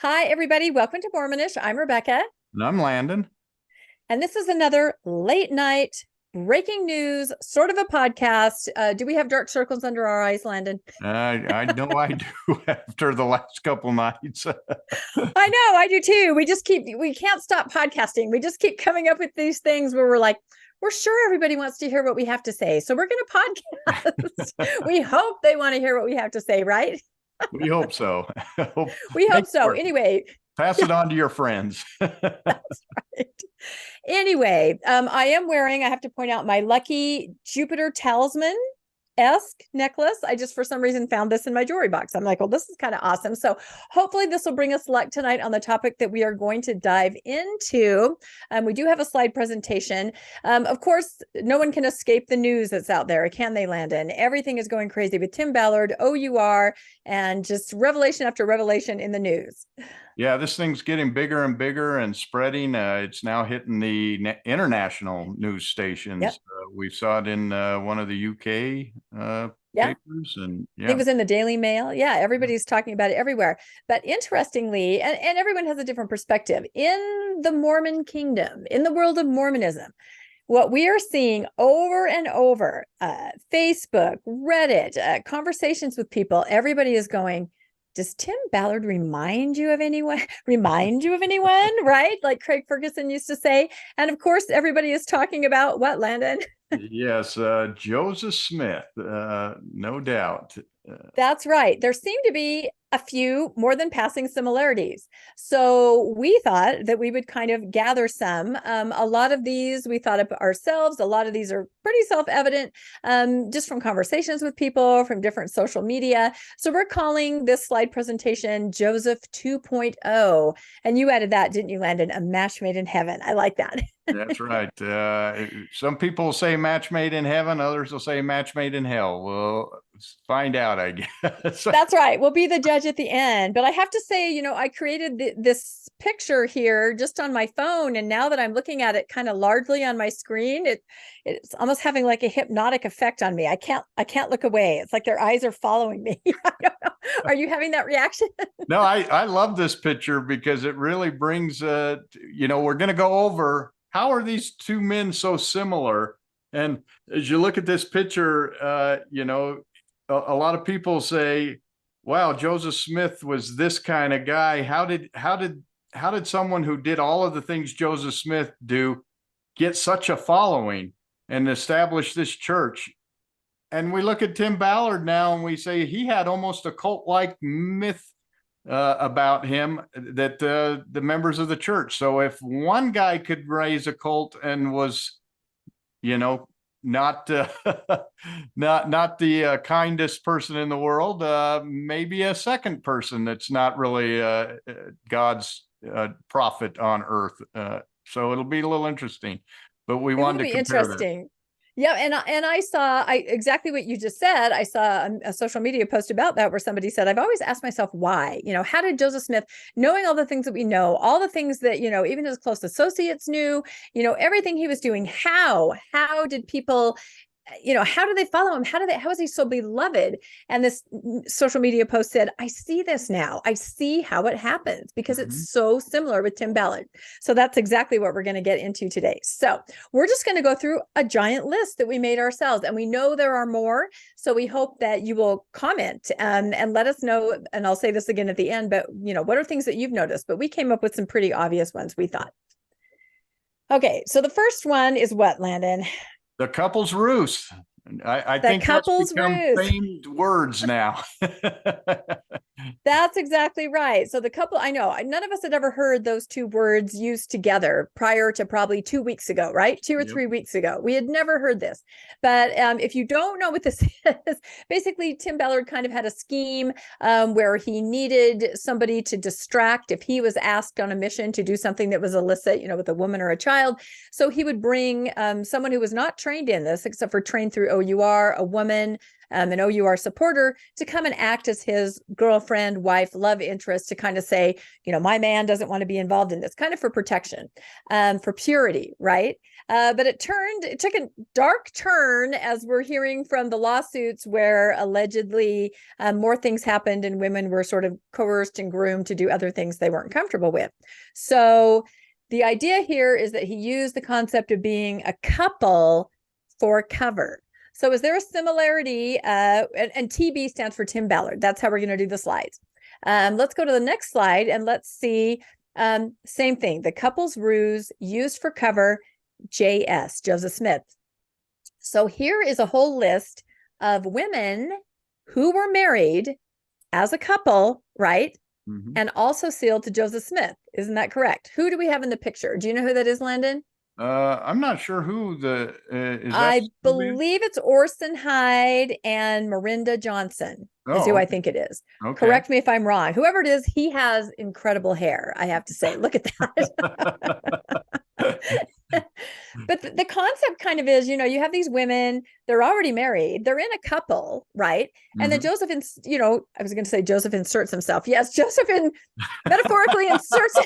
Hi, everybody. Welcome to Mormonish. I'm Rebecca. And I'm Landon. And this is another late night breaking news, sort of a podcast. Do we have dark circles under our eyes, Landon? I know I do after the last couple nights. I know, I do too. We can't stop podcasting. We just keep coming up with these things where we're like, we're sure everybody wants to hear what we have to say. So we're going to podcast. We hope they want to hear what we have to say, right? We hope so. We hope so. Anyway, pass it on to your friends. That's right. Anyway, I have to point out, my lucky Jupiter talisman-esque necklace. I just, for some reason, found this in my jewelry box. I'm like, well, this is kind of awesome. So hopefully this will bring us luck tonight on the topic that we are going to dive into. We do have a slide presentation. Of course, no one can escape the news that's out there, can they, Landon? Everything is going crazy with Tim Ballard, OUR, and just revelation after revelation in the news. Yeah, this thing's getting bigger and bigger and spreading. It's now hitting the international news stations. Yep. We saw it in one of the UK papers. And I think it was in the Daily Mail. Yeah, everybody's talking about it everywhere. But interestingly, and everyone has a different perspective, in the Mormon kingdom, in the world of Mormonism, what we are seeing over and over, Facebook, Reddit, conversations with people, everybody is going, does Tim Ballard remind you of anyone? Right? Like Craig Ferguson used to say. And of course, everybody is talking about what, Landon? Yes, Joseph Smith, no doubt. That's right. There seem to be a few more than passing similarities. So we thought that we would kind of gather some. A lot of these we thought of ourselves. A lot of these are pretty self-evident, just from conversations with people, from different social media. So we're calling this slide presentation Joseph 2.0. And you added that, didn't you, Landon? A match made in heaven. I like that. That's right. Some people say match made in heaven. Others will say match made in hell. We'll find out, I guess. That's right. We'll be the judge at the end. But I have to say, I created this picture here just on my phone. And now that I'm looking at it kind of largely on my screen, it's almost having like a hypnotic effect on me. I can't look away. It's like their eyes are following me. I don't know. Are you having that reaction? No, I love this picture because it really brings, we're going to go over how are these two men so similar? And as you look at this picture, a lot of people say, wow, Joseph Smith was this kind of guy. How did someone who did all of the things Joseph Smith do get such a following and establish this church? And we look at Tim Ballard now and we say he had almost a cult-like myth about him that the members of the church. So if one guy could raise a cult and was, not the kindest person in the world, maybe a second person that's not really God's prophet on earth. So it'll be a little interesting. But we wanted to compare that. Yeah, and I saw exactly what you just said. I saw a social media post about that where somebody said, I've always asked myself why. How did Joseph Smith, knowing all the things that we know, all the things that, even his close associates knew, everything he was doing, how did people, how do they follow him? How is he so beloved? And this social media post said, I see this now. I see how it happens because it's so similar with Tim Ballard. So that's exactly what we're going to get into today. So we're just going to go through a giant list that we made ourselves. And we know there are more. So we hope that you will comment and let us know. And I'll say this again at the end, but what are things that you've noticed? But we came up with some pretty obvious ones, we thought. Okay, so the first one is what, Landon? The couple's roost. I think that's become famed words now. That's exactly right. So the couple, I know none of us had ever heard those two words used together prior to probably 2 weeks ago, right? 2 or 3 weeks ago. We had never heard this. But if you don't know what this is, basically Tim Ballard kind of had a scheme where he needed somebody to distract if he was asked on a mission to do something that was illicit, with a woman or a child. So he would bring someone who was not trained in this, except for trained through OUR, a woman, an OUR supporter, to come and act as his girlfriend, wife, love interest, to kind of say, my man doesn't want to be involved in this, kind of for protection, for purity, right? But it took a dark turn as we're hearing from the lawsuits where allegedly more things happened and women were sort of coerced and groomed to do other things they weren't comfortable with. So the idea here is that he used the concept of being a couple for cover. So is there a similarity? And TB stands for Tim Ballard. That's how we're going to do the slides. Let's go to the next slide and let's see. Same thing. The couple's ruse used for cover, JS, Joseph Smith. So here is a whole list of women who were married as a couple, right? Mm-hmm. And also sealed to Joseph Smith. Isn't that correct? Who do we have in the picture? Do you know who that is, Landon? I'm not sure who the is. I believe it's Orson Hyde and Miranda Johnson is who I think it is. Okay. Correct me if I'm wrong. Whoever it is, he has incredible hair, I have to say. Look at that. But the concept kind of is, you have these women, they're already married, they're in a couple, right? And then Joseph, I was going to say Joseph inserts himself. Yes, Joseph metaphorically inserts.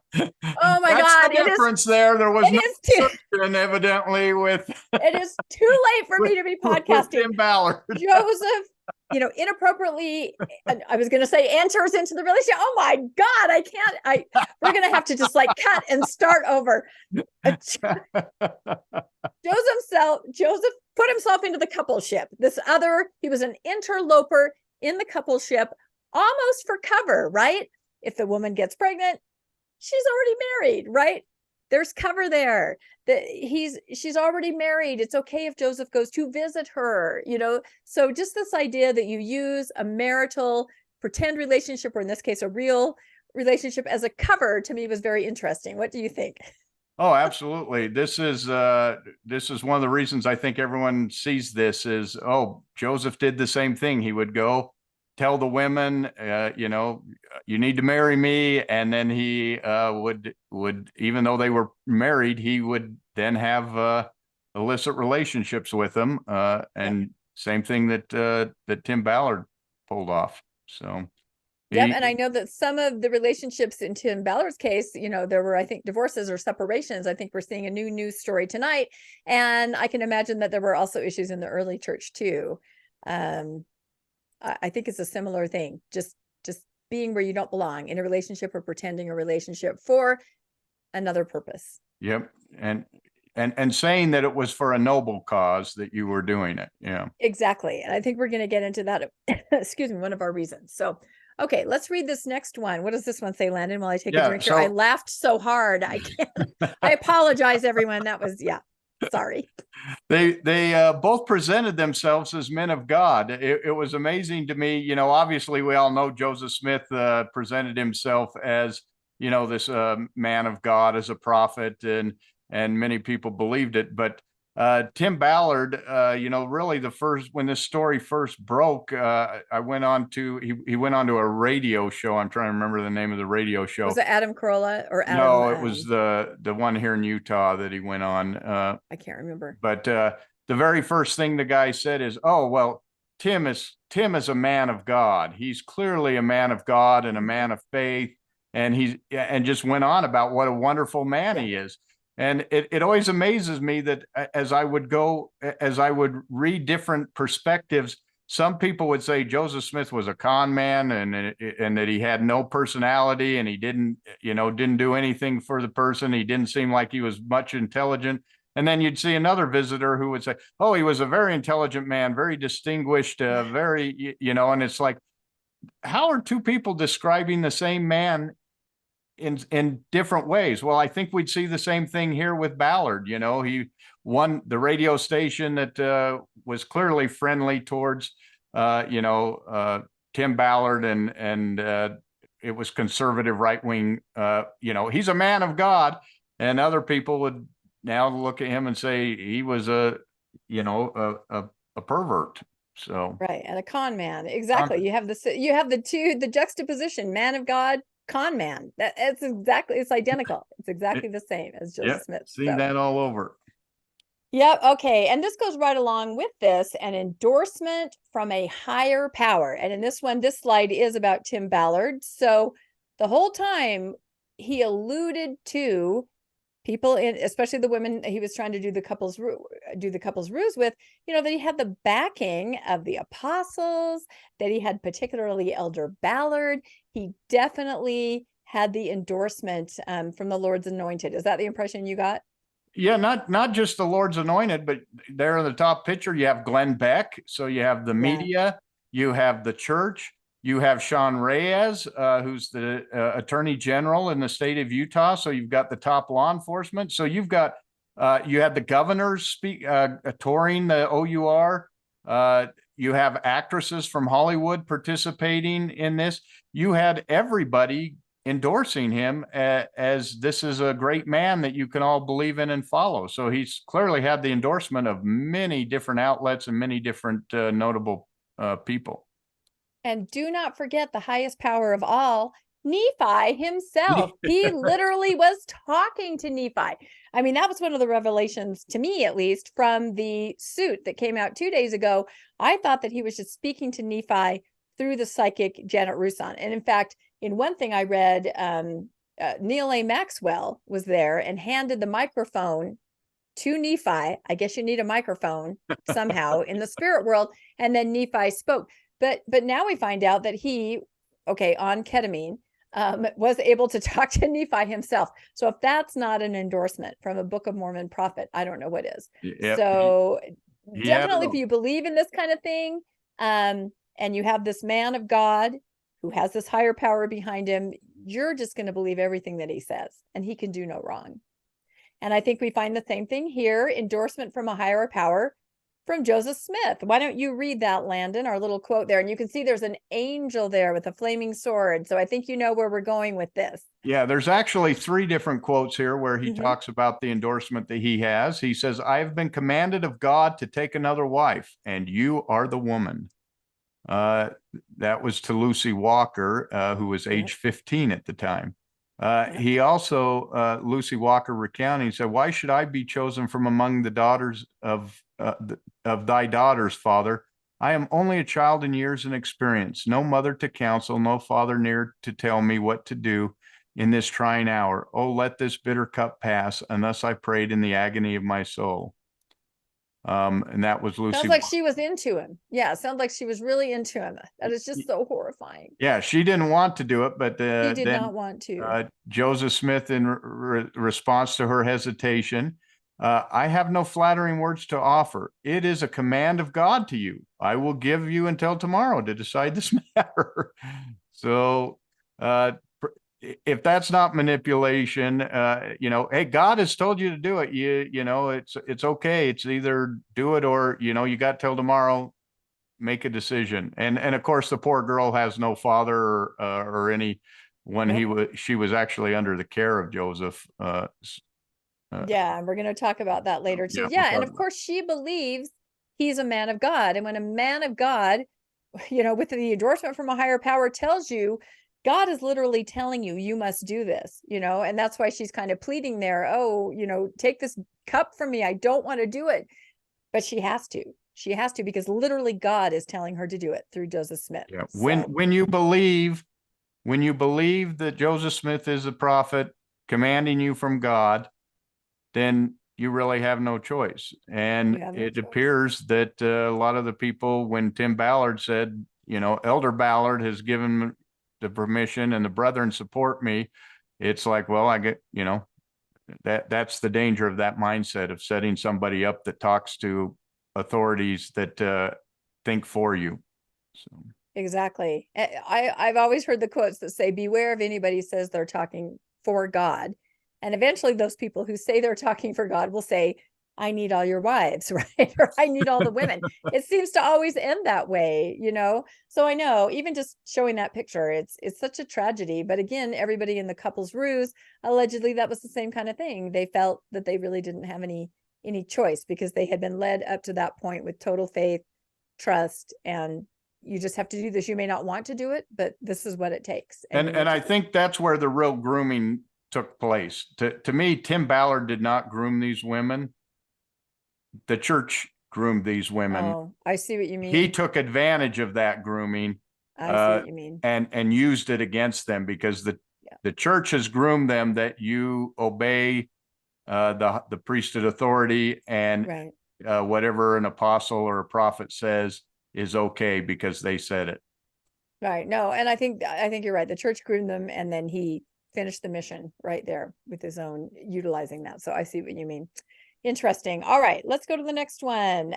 Oh my God. The difference there. There was no insertion evidently with. It is too late for me to be podcasting. Tim Ballard. Joseph, inappropriately, I was going to say enters into the relationship. Oh my God, I can't. We're going to have to just cut and start over. Joseph put himself into the coupleship. He was an interloper in the coupleship, almost for cover, right? If the woman gets pregnant, she's already married, right? There's cover there. She's already married. It's okay if Joseph goes to visit her, So just this idea that you use a marital pretend relationship, or in this case, a real relationship as a cover, to me was very interesting. What do you think? Oh, absolutely. This is one of the reasons I think everyone sees this is, Joseph did the same thing. He would go tell the women, you need to marry me. And then he would, even though they were married, he would then have illicit relationships with them. And same thing that Tim Ballard pulled off. So. Yep. And I know that some of the relationships in Tim Ballard's case, there were, I think, divorces or separations. I think we're seeing a new news story tonight. And I can imagine that there were also issues in the early church too. I think it's a similar thing, just being where you don't belong in a relationship or pretending a relationship for another purpose. Yep. And saying that it was for a noble cause that you were doing it. Yeah, exactly. And I think we're going to get into that. Excuse me, one of our reasons. So, okay, let's read this next one. What does this one say, Landon? While I take a drink here. I laughed so hard. I can't. I apologize, everyone. That was, sorry. They both presented themselves as men of God. It was amazing to me. Obviously we all know Joseph Smith presented himself as, this man of God, as a prophet, and many people believed it. But Tim Ballard, really when this story first broke, he went on to a radio show. I'm trying to remember the name of the radio show. Was it Adam Carolla or Adam? No, it was the one here in Utah that he went on. I can't remember. But the very first thing the guy said is, Tim is a man of God. He's clearly a man of God and a man of faith. And just went on about what a wonderful man he is. And it always amazes me that as I would read different perspectives, some people would say Joseph Smith was a con man and that he had no personality and he didn't do anything for the person. He didn't seem like he was much intelligent. And then you'd see another visitor who would say, he was a very intelligent man, very distinguished, very, and it's like, how are two people describing the same man in different ways? Well, I think we'd see the same thing here with Ballard. He won the radio station that was clearly friendly towards Tim Ballard, and it was conservative, right wing. He's a man of God, and other people would now look at him and say he was a pervert. So right, and a con man. Exactly. You have the juxtaposition: man of God, con man. It's identical. It's exactly the same as Joseph Smith. Seen that all over. Yep. Okay. And this goes right along with this, an endorsement from a higher power. And in this one, this slide is about Tim Ballard. So the whole time he alluded to people in, especially the women he was trying to do the couples ruse with, that he had the backing of the apostles, that he had particularly Elder Ballard. He definitely had the endorsement from the Lord's anointed. Is that the impression you got? Yeah, not just the Lord's anointed, but there in the top picture, you have Glenn Beck. So you have the media, you have the church, you have Sean Reyes, who's the attorney general in the state of Utah. So you've got the top law enforcement. So you've got, you had the governors touring the OUR. You have actresses from Hollywood participating in this. You had everybody endorsing him as this is a great man that you can all believe in and follow. So he's clearly had the endorsement of many different outlets and many different notable people. And do not forget the highest power of all, Nephi himself. He literally was talking to Nephi. I mean, that was one of the revelations, to me at least, from the suit that came out 2 days ago. I thought that he was just speaking to Nephi through the psychic Janet Roussan. And in fact, in one thing I read, Neil A. Maxwell was there and handed the microphone to Nephi. I guess you need a microphone somehow in the spirit world. And then Nephi spoke. But now we find out that he, on ketamine, was able to talk to Nephi himself. So if that's not an endorsement from a Book of Mormon prophet, I don't know what is. Yep. So definitely, if you believe in this kind of thing, and you have this man of God who has this higher power behind him, you're just going to believe everything that he says, and he can do no wrong. And I think we find the same thing here, endorsement from a higher power from Joseph Smith. Why don't you read that, Landon, our little quote there? And you can see there's an angel there with a flaming sword. So I think you know where we're going with this. Yeah, there's actually 3 different quotes here where he talks about the endorsement that he has. He says, I have been commanded of God to take another wife, and you are the woman. That was to Lucy Walker, who was age 15 at the time. He also, Lucy Walker recounting, said, why should I be chosen from among the daughters of thy daughters, Father? I am only a child in years and experience, no mother to counsel, no father near to tell me what to do in this trying hour. Oh, let this bitter cup pass. And thus I prayed in the agony of my soul. And that was Lucy. Sounds like she was into him. Yeah, sounds like she was really into him. That is just so horrifying. Yeah, she didn't want to do it, but he did not want to. Joseph Smith, in response to her hesitation, I have no flattering words to offer. It is a command of God to you. I will give you until tomorrow to decide this matter. So, if that's not manipulation, hey, God has told you to do it. It's okay. It's either do it or, you got till tomorrow, make a decision. And of course, the poor girl has no father or any when she was actually under the care of Joseph. Yeah, and we're going to talk about that later too. Yeah, and of course, she believes he's a man of God. And when a man of God, with the endorsement from a higher power tells you, God is literally telling you, you must do this, and that's why she's kind of pleading there. Oh, take this cup from me. I don't want to do it. But she has to. She has to, because literally God is telling her to do it through Joseph Smith. Yeah. So, when you believe that Joseph Smith is a prophet commanding you from God, then you really have no choice. And it appears that a lot of the people, when Tim Ballard said, Elder Ballard has given the permission and the brethren support me, it's like, well, I get, that's the danger of that mindset of setting somebody up that talks to authorities that think for you. So exactly. I've always heard the quotes that say, beware if anybody says they're talking for God. And eventually those people who say they're talking for God will say, I need all your wives, right? Or I need all the women. It seems to always end that way, So I know, even just showing that picture, it's such a tragedy. But again, everybody in the couple's ruse, allegedly that was the same kind of thing. They felt that they really didn't have any choice, because they had been led up to that point with total faith, trust, and you just have to do this. You may not want to do it, but this is what it takes. And I think that's where the real grooming took place. To me, Tim Ballard did not groom these women. The church groomed these women. Oh, I see what you mean. He took advantage of that grooming. I see what you mean. And used it against them, because the church has groomed them that you obey the priesthood authority, and Right. whatever an apostle or a prophet says is okay because they said it. Right. No, and I think you're right. The church groomed them, and then he finished the mission right there with his own utilizing that. So I see what you mean. Interesting. All right, let's go to the next one.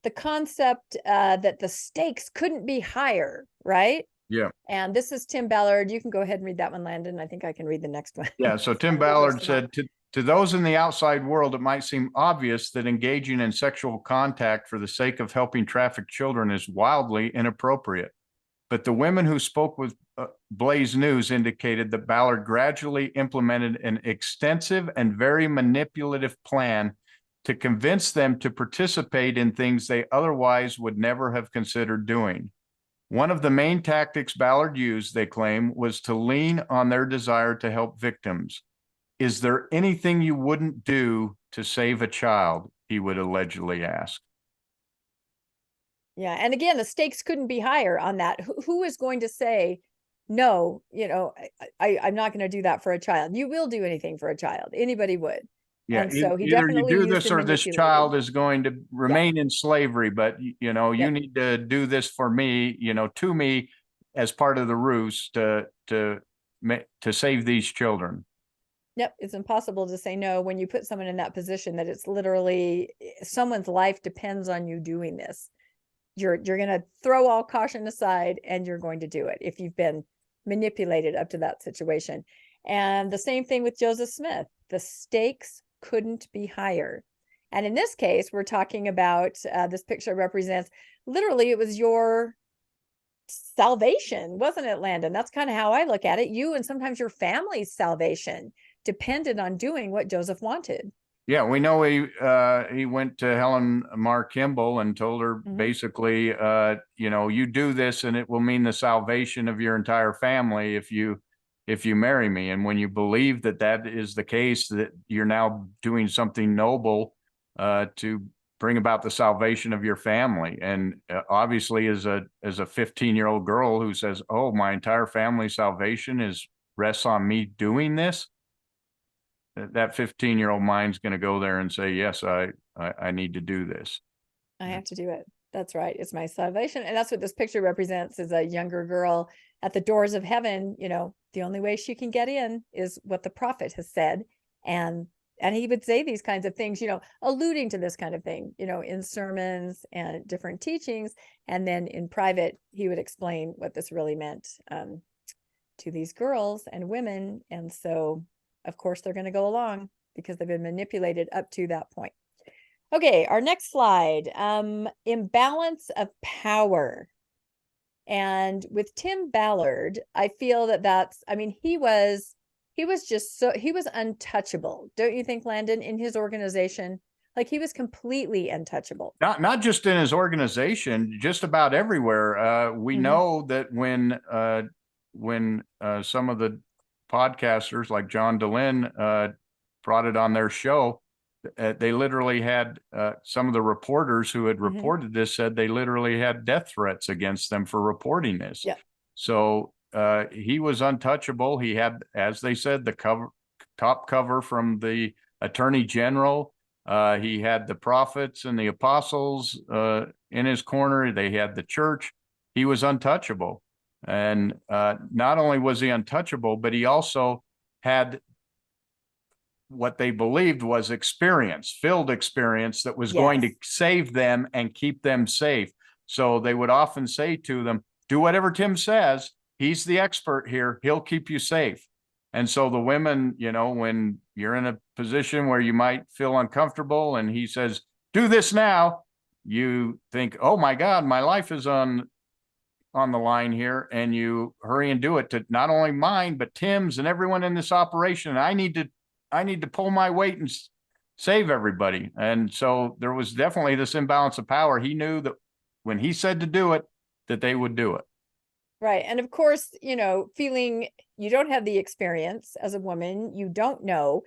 The concept that the stakes couldn't be higher, right? Yeah. And this is Tim Ballard. You can go ahead and read that one, Landon. I think I can read the next one. Yeah. So Tim Ballard said, to those in the outside world, it might seem obvious that engaging in sexual contact for the sake of helping trafficked children is wildly inappropriate. But the women who spoke with Blaze News indicated that Ballard gradually implemented an extensive and very manipulative plan to convince them to participate in things they otherwise would never have considered doing. One of the main tactics Ballard used, they claim, was to lean on their desire to help victims. Is there anything you wouldn't do to save a child? He would allegedly ask. Yeah. And again, the stakes couldn't be higher on that. Who is going to say, no, I'm not going to do that for a child? You will do anything for a child. Anybody would. Yeah. And so he either you definitely do used this or this child is going to remain in slavery, but you need to do this for me, to me as part of the ruse to save these children. Yep. It's impossible to say no when you put someone in that position, that it's literally someone's life depends on you doing this. You're going to throw all caution aside and you're going to do it if you've been manipulated up to that situation. And the same thing with Joseph Smith. The stakes couldn't be higher. And in this case, we're talking about this picture represents literally, it was your salvation, wasn't it, Landon? That's kind of how I look at it. You and sometimes your family's salvation depended on doing what Joseph wanted. Yeah, we know he went to Helen Mar Kimball and told her basically, you do this and it will mean the salvation of your entire family if you marry me. And when you believe that is the case, that you're now doing something noble to bring about the salvation of your family. And obviously, as a 15-year-old girl who says, "Oh, my entire family's salvation rests on me doing this," that 15-year-old mind's going to go there and say, yes, I need to do this. I have to do it. That's right. It's my salvation. And that's what this picture represents, is a younger girl at the doors of heaven. The only way she can get in is what the prophet has said. And he would say these kinds of things, alluding to this kind of thing, in sermons and different teachings. And then in private, he would explain what this really meant to these girls and women. And so, of course, they're going to go along because they've been manipulated up to that point. Okay, our next slide, imbalance of power. And with Tim Ballard, I feel he was untouchable. Don't you think, Landon, in his organization? Like, he was completely untouchable. Not just in his organization, just about everywhere. We know that when some of the podcasters like John DeLynn brought it on their show, they literally had some of the reporters who had reported this said they literally had death threats against them for reporting this. Yeah. So he was untouchable. He had, as they said, the top cover from the Attorney General. He had the prophets and the apostles in his corner. They had the church. He was untouchable. And not only was he untouchable, but he also had what they believed was filled experience that was going to save them and keep them safe. So they would often say to them, do whatever Tim says. He's the expert here. He'll keep you safe. And so the women, when you're in a position where you might feel uncomfortable and he says, do this now, you think, oh my God, my life is on the line here, and you hurry and do it to not only mine, but Tim's and everyone in this operation. I need to pull my weight and save everybody. And so there was definitely this imbalance of power. He knew that when he said to do it, that they would do it. Right. And of course, feeling you don't have the experience as a woman, you don't know,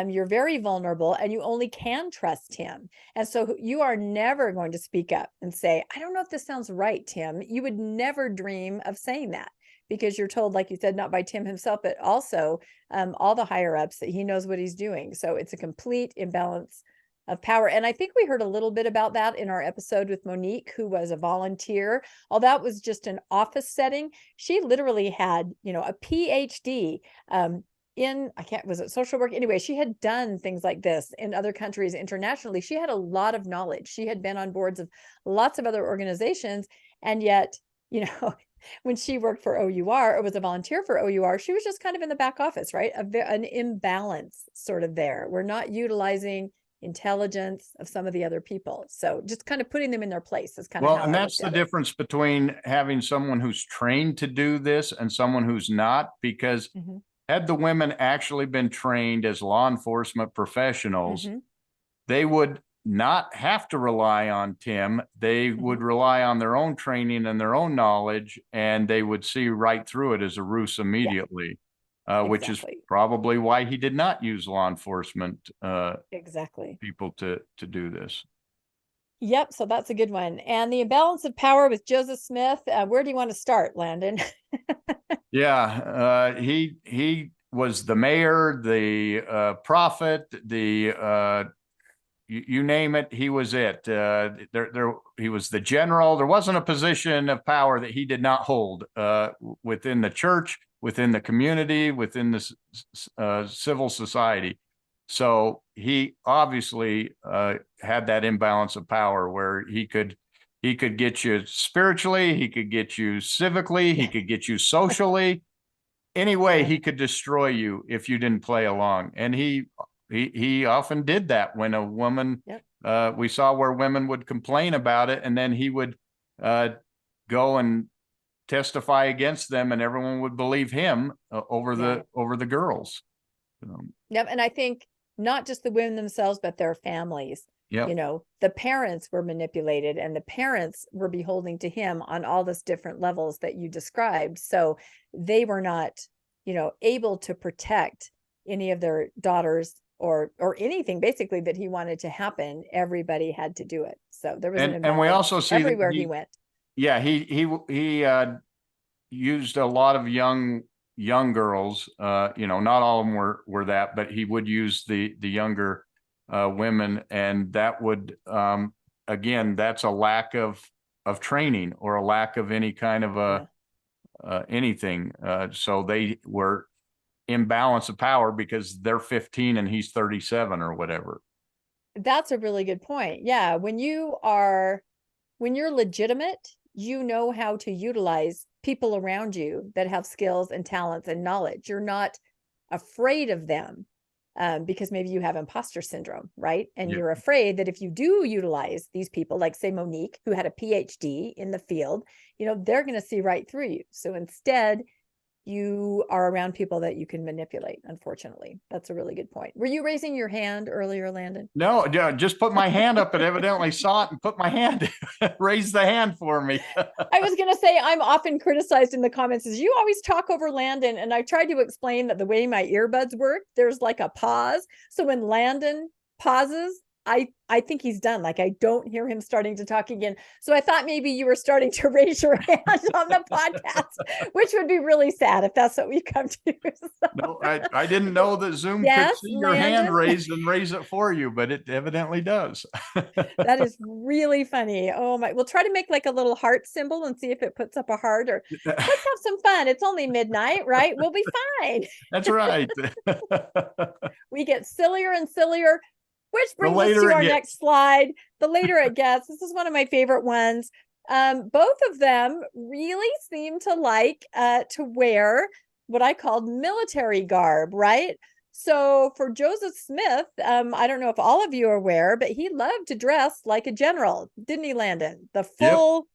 you're very vulnerable and you only can trust him. And so you are never going to speak up and say, I don't know if this sounds right, Tim. You would never dream of saying that because you're told, like you said, not by Tim himself, but also all the higher ups, that he knows what he's doing. So it's a complete imbalance of power. And I think we heard a little bit about that in our episode with Monique, who was a volunteer. Although that was just an office setting, she literally had, a PhD was it social work? Anyway, she had done things like this in other countries internationally. She had a lot of knowledge. She had been on boards of lots of other organizations. And yet, when she worked for OUR or was a volunteer for OUR, she was just kind of in the back office, right? An imbalance sort of there. We're not utilizing intelligence of some of the other people. So just kind of putting them in their place is kind of how and I that's the looked at it. difference between having someone who's trained to do this and someone who's not, because had the women actually been trained as law enforcement professionals, they would not have to rely on Tim. They would rely on their own training and their own knowledge, and they would see right through it as a ruse immediately. Which is probably why he did not use law enforcement people to do this. Yep. So that's a good one. And the imbalance of power with Joseph Smith. Where do you want to start, Landon? He was the mayor, the prophet, the you name it, he was it. He was the general. There wasn't a position of power that he did not hold within the church, within the community, within the civil society. So he obviously had that imbalance of power where he could get you spiritually, he could get you civically, he could get you socially. Anyway, he could destroy you if you didn't play along. And he often did that when a woman, we saw where women would complain about it, and then he would go and testify against them, and everyone would believe him over the girls. Yep. And I think not just the women themselves, but their families. Yep. The parents were manipulated, and the parents were beholden to him on all those different levels that you described. So they were not, able to protect any of their daughters or anything basically that he wanted to happen. Everybody had to do it. So there was an imbalance, and we also see everywhere he went. Yeah, he used a lot of young girls. Not all of them were that, but he would use the younger women, and that would again, that's a lack of training or a lack of any kind of anything. So they were imbalance of power because they're 15 and he's 37 or whatever. That's a really good point. Yeah, when you're legitimate, you know how to utilize people around you that have skills and talents and knowledge. You're not afraid of them because maybe you have imposter syndrome, right? And you're afraid that if you do utilize these people, like say Monique, who had a PhD in the field, they're going to see right through you. So instead, you are around people that you can manipulate, unfortunately. That's a really good point. Were you raising your hand earlier, Landon? No, just put my hand up and evidently saw it and put my hand, raised the hand for me. I was going to say, I'm often criticized in the comments as you always talk over Landon. And I tried to explain that the way my earbuds work, there's like a pause. So when Landon pauses, I think he's done. Like I don't hear him starting to talk again. So I thought maybe you were starting to raise your hand on the podcast, which would be really sad if that's what we come to. So. No, I didn't know that Zoom could see your hand raised and raise it for you, but it evidently does. That is really funny. Oh my, we'll try to make like a little heart symbol and see if it puts up a heart, or let's have some fun. It's only midnight, right? We'll be fine. That's right. We get sillier and sillier. Which brings us to our next slide. The later it gets, this is one of my favorite ones. Both of them really seem to like to wear what I called military garb, right? So for Joseph Smith, I don't know if all of you are aware, but he loved to dress like a general, didn't he, Landon? The full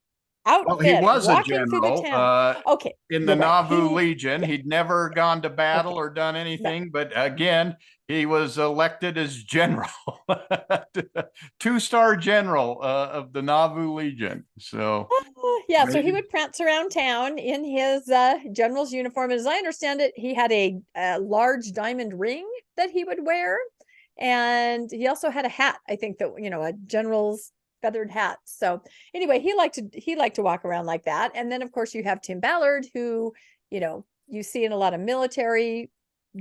outfit. Well, he was a general in the Nauvoo Legion. He'd never gone to battle or done anything, but again, he was elected as general, 2-star general of the Nauvoo Legion. So so he would prance around town in his general's uniform. As I understand it, he had a large diamond ring that he would wear, and he also had a hat. I think that a general's feathered hat. So anyway, he liked to walk around like that. And then of course you have Tim Ballard, who you see in a lot of military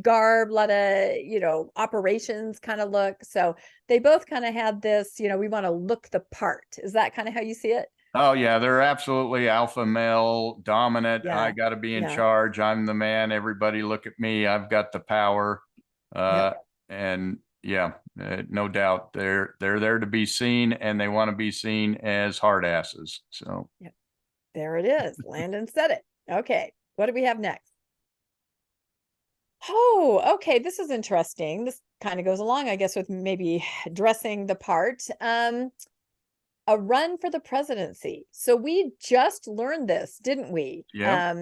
garb, a lot of, operations kind of look. So they both kind of had this, we want to look the part. Is that kind of how you see it? Oh yeah, they're absolutely alpha male, dominant. Yeah. I got to be in Yeah. charge. I'm the man. Everybody look at me. I've got the power. Yep. And yeah, no doubt they're there to be seen, and they want to be seen as hard asses. So Yep. There it is. Landon said it. Okay. What do we have next? Oh, okay. This is interesting. This kind of goes along, I guess, with maybe dressing the part. A run for the presidency. So we just learned this, didn't we? yeah,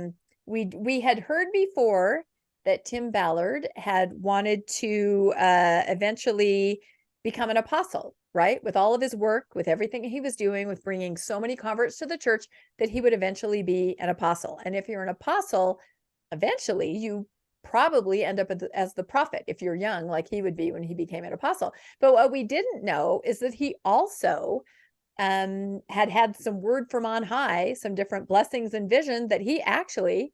We had heard before that Tim Ballard had wanted to eventually become an apostle, right? With all of his work, with everything he was doing, with bringing so many converts to the church, that he would eventually be an apostle. And if you're an apostle, eventually you probably end up as the prophet if you're young, like he would be when he became an apostle. But what we didn't know is that he also had some word from on high, some different blessings and vision, that he actually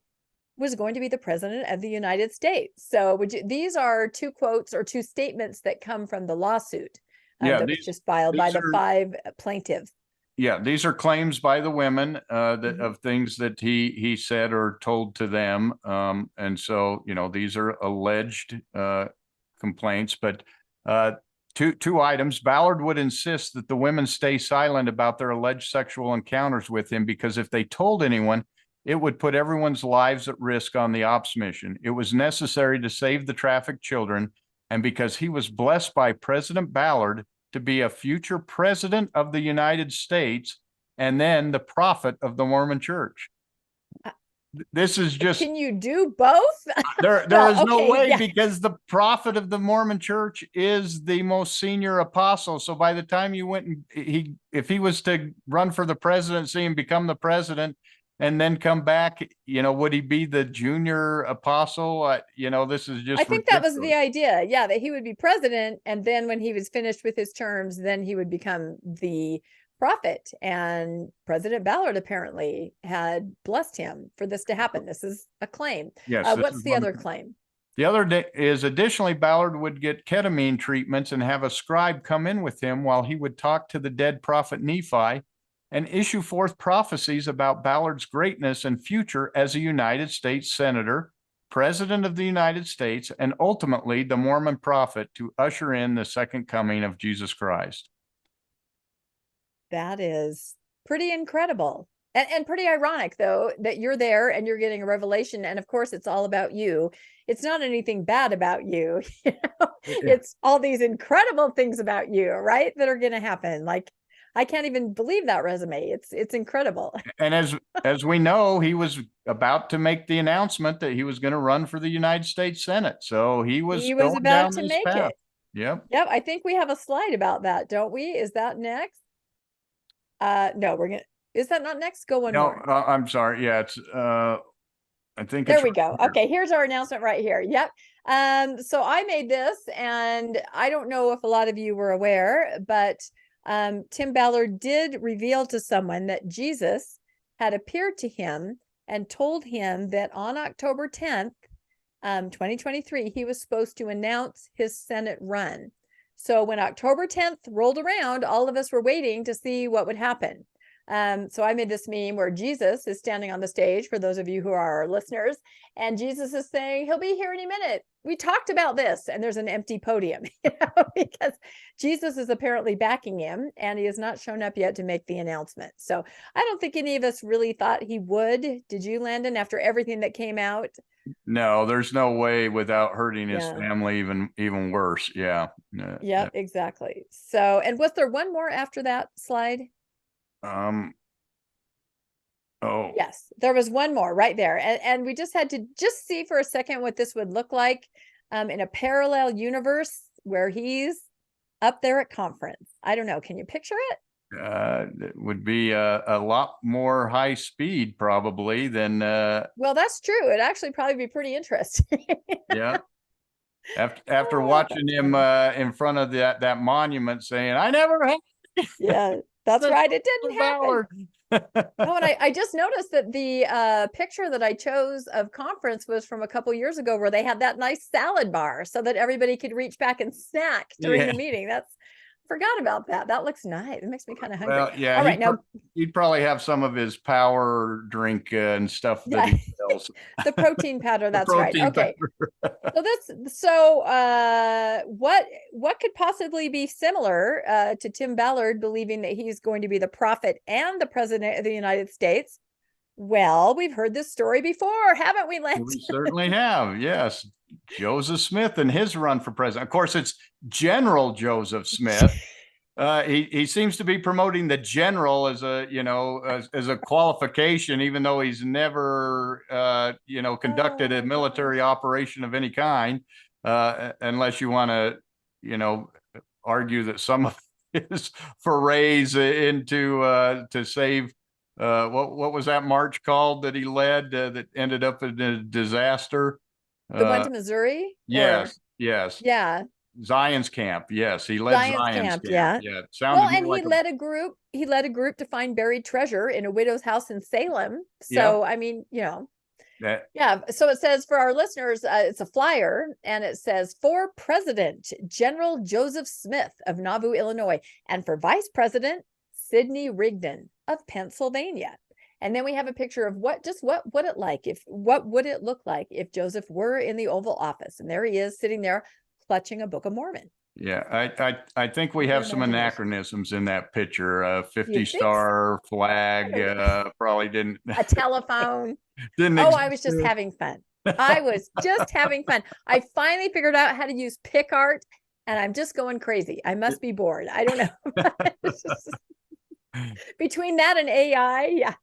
was going to be the president of the United States. So these are two quotes or two statements that come from the lawsuit that was just filed by the 5 plaintiffs. Yeah, these are claims by the women of things that he said or told to them. And so, these are alleged complaints, but two items. Ballard would insist that the women stay silent about their alleged sexual encounters with him, because if they told anyone, it would put everyone's lives at risk on the ops mission. It was necessary to save the trafficked children, and because he was blessed by President Ballard to be a future president of the United States and then the prophet of the Mormon Church. This is just. Can you do both? There is no way, because the prophet of the Mormon Church is the most senior apostle. So by the time you went and if he was to run for the presidency and become the president and then come back, would he be the junior apostle? This is just. I think that was the idea. Yeah, that he would be president, and then when he was finished with his terms, then he would become the prophet. And President Ballard apparently had blessed him for this to happen. This is a claim. Yes. What's the other claim? The other is additionally, Ballard would get ketamine treatments and have a scribe come in with him while he would talk to the dead prophet Nephi and issue forth prophecies about Ballard's greatness and future as a United States Senator, President of the United States, and ultimately the Mormon prophet to usher in the second coming of Jesus Christ. That is pretty incredible. And pretty ironic, though, that you're there and you're getting a revelation. And of course, it's all about you. It's not anything bad about you. It's all these incredible things about you, right? That are going to happen. Like, I can't even believe that resume. It's incredible. And as we know, he was about to make the announcement that he was going to run for the United States Senate. So he was about to make it. Yep. Yep. I think we have a slide about that, don't we? Is that next? No, is that not next? Go one more. No, I'm sorry. Yeah, it's I think there we go. Okay, here's our announcement right here. Yep. So I made this, and I don't know if a lot of you were aware, but Tim Ballard did reveal to someone that Jesus had appeared to him and told him that on October 10th, 2023, he was supposed to announce his Senate run. So when October 10th rolled around, all of us were waiting to see what would happen. So I made this meme where Jesus is standing on the stage, for those of you who are our listeners, and Jesus is saying, he'll be here any minute. We talked about this, and there's an empty podium, because Jesus is apparently backing him, and he has not shown up yet to make the announcement. So I don't think any of us really thought he would. Did you, Landon, after everything that came out? No, there's no way without hurting his family even worse. Yeah. Yep, exactly. So, and was there one more after that slide? Oh yes, there was one more right there, and we just had to see for a second what this would look like in a parallel universe where he's up there at conference. I don't know, can you picture it? It would be a lot more high speed probably than well, that's true. It'd actually probably be pretty interesting. Yeah. After watching him in front of that monument saying, I never had. Yeah, that's right. It didn't happen. Oh, and I just noticed that the picture that I chose of conference was from a couple years ago, where they had that nice salad bar so that everybody could reach back and snack during the meeting. Forgot about that. That looks nice. It makes me kind of hungry. Well, yeah, All right, now he'd probably have some of his power drink and stuff that he sells. the protein powder. That's right. Protein Okay. What could possibly be similar to Tim Ballard believing that he's going to be the prophet and the president of the United States? Well, we've heard this story before, haven't we, Landon? We certainly have. Yes. Joseph Smith and his run for president. Of course, it's General Joseph Smith. He seems to be promoting the general as a qualification, even though he's never conducted a military operation of any kind, unless you want to argue that some of his forays into to save what was that march called that he led that ended up in a disaster? The one to Missouri? Yes. Yes. Yeah. Zion's camp. Yes, he led Zion's camp. Yeah. Yeah. Well, and he led a group. He led a group to find buried treasure in a widow's house in Salem. So, I mean, yeah. So it says for our listeners, it's a flyer, and it says for President General Joseph Smith of Nauvoo, Illinois, and for Vice President Sidney Rigdon of Pennsylvania. And then we have a picture of what would it look like if Joseph were in the Oval Office, and there he is sitting there clutching a Book of Mormon. Yeah, I think we have some anachronisms in that picture. 50-star flag probably didn't. A telephone. Didn't. I was just having fun. I was just having fun. I finally figured out how to use PicArt, and I'm just going crazy. I must be bored. I don't know. Between that and AI, yeah.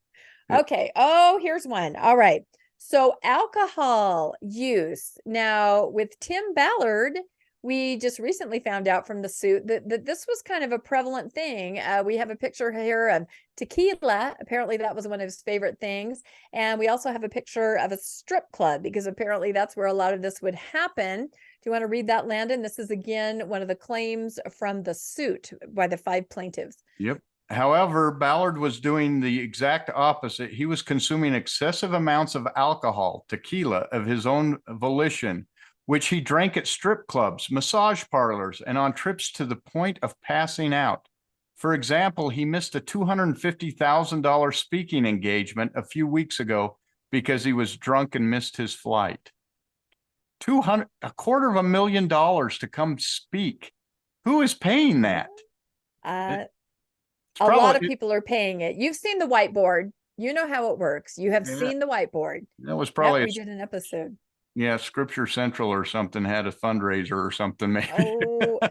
Okay. Oh, here's one. All right. So alcohol use. Now with Tim Ballard, we just recently found out from the suit that this was kind of a prevalent thing. We have a picture here of tequila. Apparently that was one of his favorite things. And we also have a picture of a strip club, because apparently that's where a lot of this would happen. Do you want to read that, Landon? This is, again, one of the claims from the suit by the 5 plaintiffs. Yep. However, Ballard was doing the exact opposite. He was consuming excessive amounts of alcohol, tequila, of his own volition, which he drank at strip clubs, massage parlors, and on trips to the point of passing out. For example, he missed a $250,000 speaking engagement a few weeks ago because he was drunk and missed his flight. $250,000 to come speak. Who is paying that? A lot of people are paying it. You've seen the whiteboard. You know how it works. You have seen the whiteboard. That was probably we did an episode. Yeah, Scripture Central or something had a fundraiser or something. Maybe.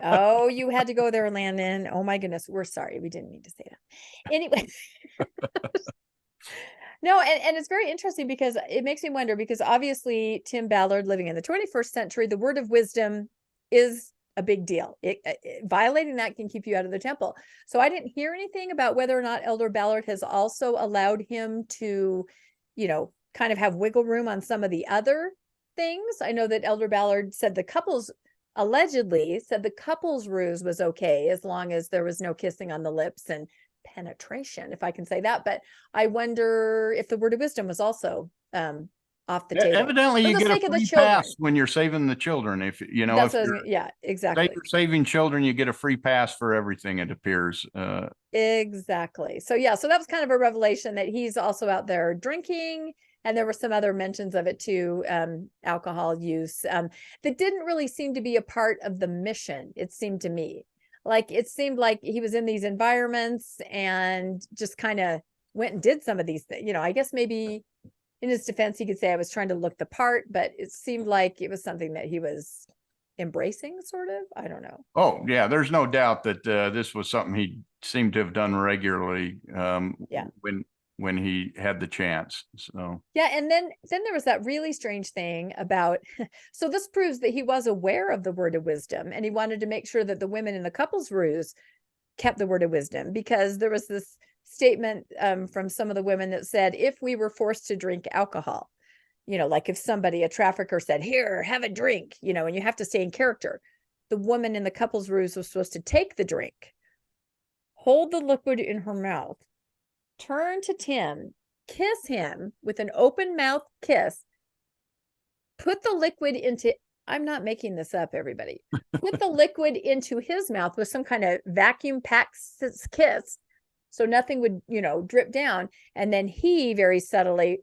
Oh, you had to go there, Landon. Oh my goodness. We're sorry. We didn't need to say that. Anyway. No, and it's very interesting because it makes me wonder, because obviously Tim Ballard, living in the 21st century, the word of wisdom is a big deal. Violating that can keep you out of the temple. So I didn't hear anything about whether or not Elder Ballard has also allowed him to, kind of have wiggle room on some of the other things. I know that Elder Ballard allegedly said the couple's ruse was okay as long as there was no kissing on the lips and penetration, if I can say that. But I wonder if the word of wisdom was also off the table. Evidently, you get a free pass when you're saving the children. If exactly. You're saving children, you get a free pass for everything, it appears. Exactly. So so that was kind of a revelation that he's also out there drinking. And there were some other mentions of it too, alcohol use, that didn't really seem to be a part of the mission. It seemed to me like he was in these environments and just kind of went and did some of these things. I guess maybe in his defense, he could say I was trying to look the part, but it seemed like it was something that he was embracing, sort of. I don't know. Oh, yeah. There's no doubt that this was something he seemed to have done regularly when he had the chance. So and then there was that really strange thing about, so this proves that he was aware of the word of wisdom, and he wanted to make sure that the women in the couple's ruse kept the word of wisdom, because there was this statement from some of the women that said, if we were forced to drink alcohol, like if a trafficker said, here, have a drink, and you have to stay in character, the woman in the couple's ruse was supposed to take the drink, hold the liquid in her mouth, turn to Tim, kiss him with an open mouth kiss, put the liquid into, I'm not making this up, everybody, put the liquid into his mouth with some kind of vacuum packed kiss so nothing would, drip down. And then he very subtly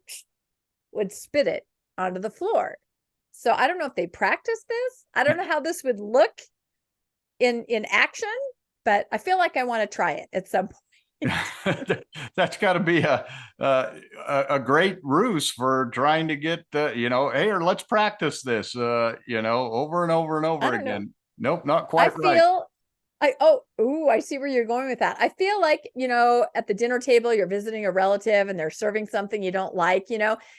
would spit it onto the floor. So I don't know if they practiced this. I don't know how this would look in action, but I feel like I want to try it at some point. That's got to be a great ruse for trying to get hey, or let's practice this over and over and over again. Nope, not quite right. I see where you're going with that. I feel like, at the dinner table, you're visiting a relative and they're serving something you don't like,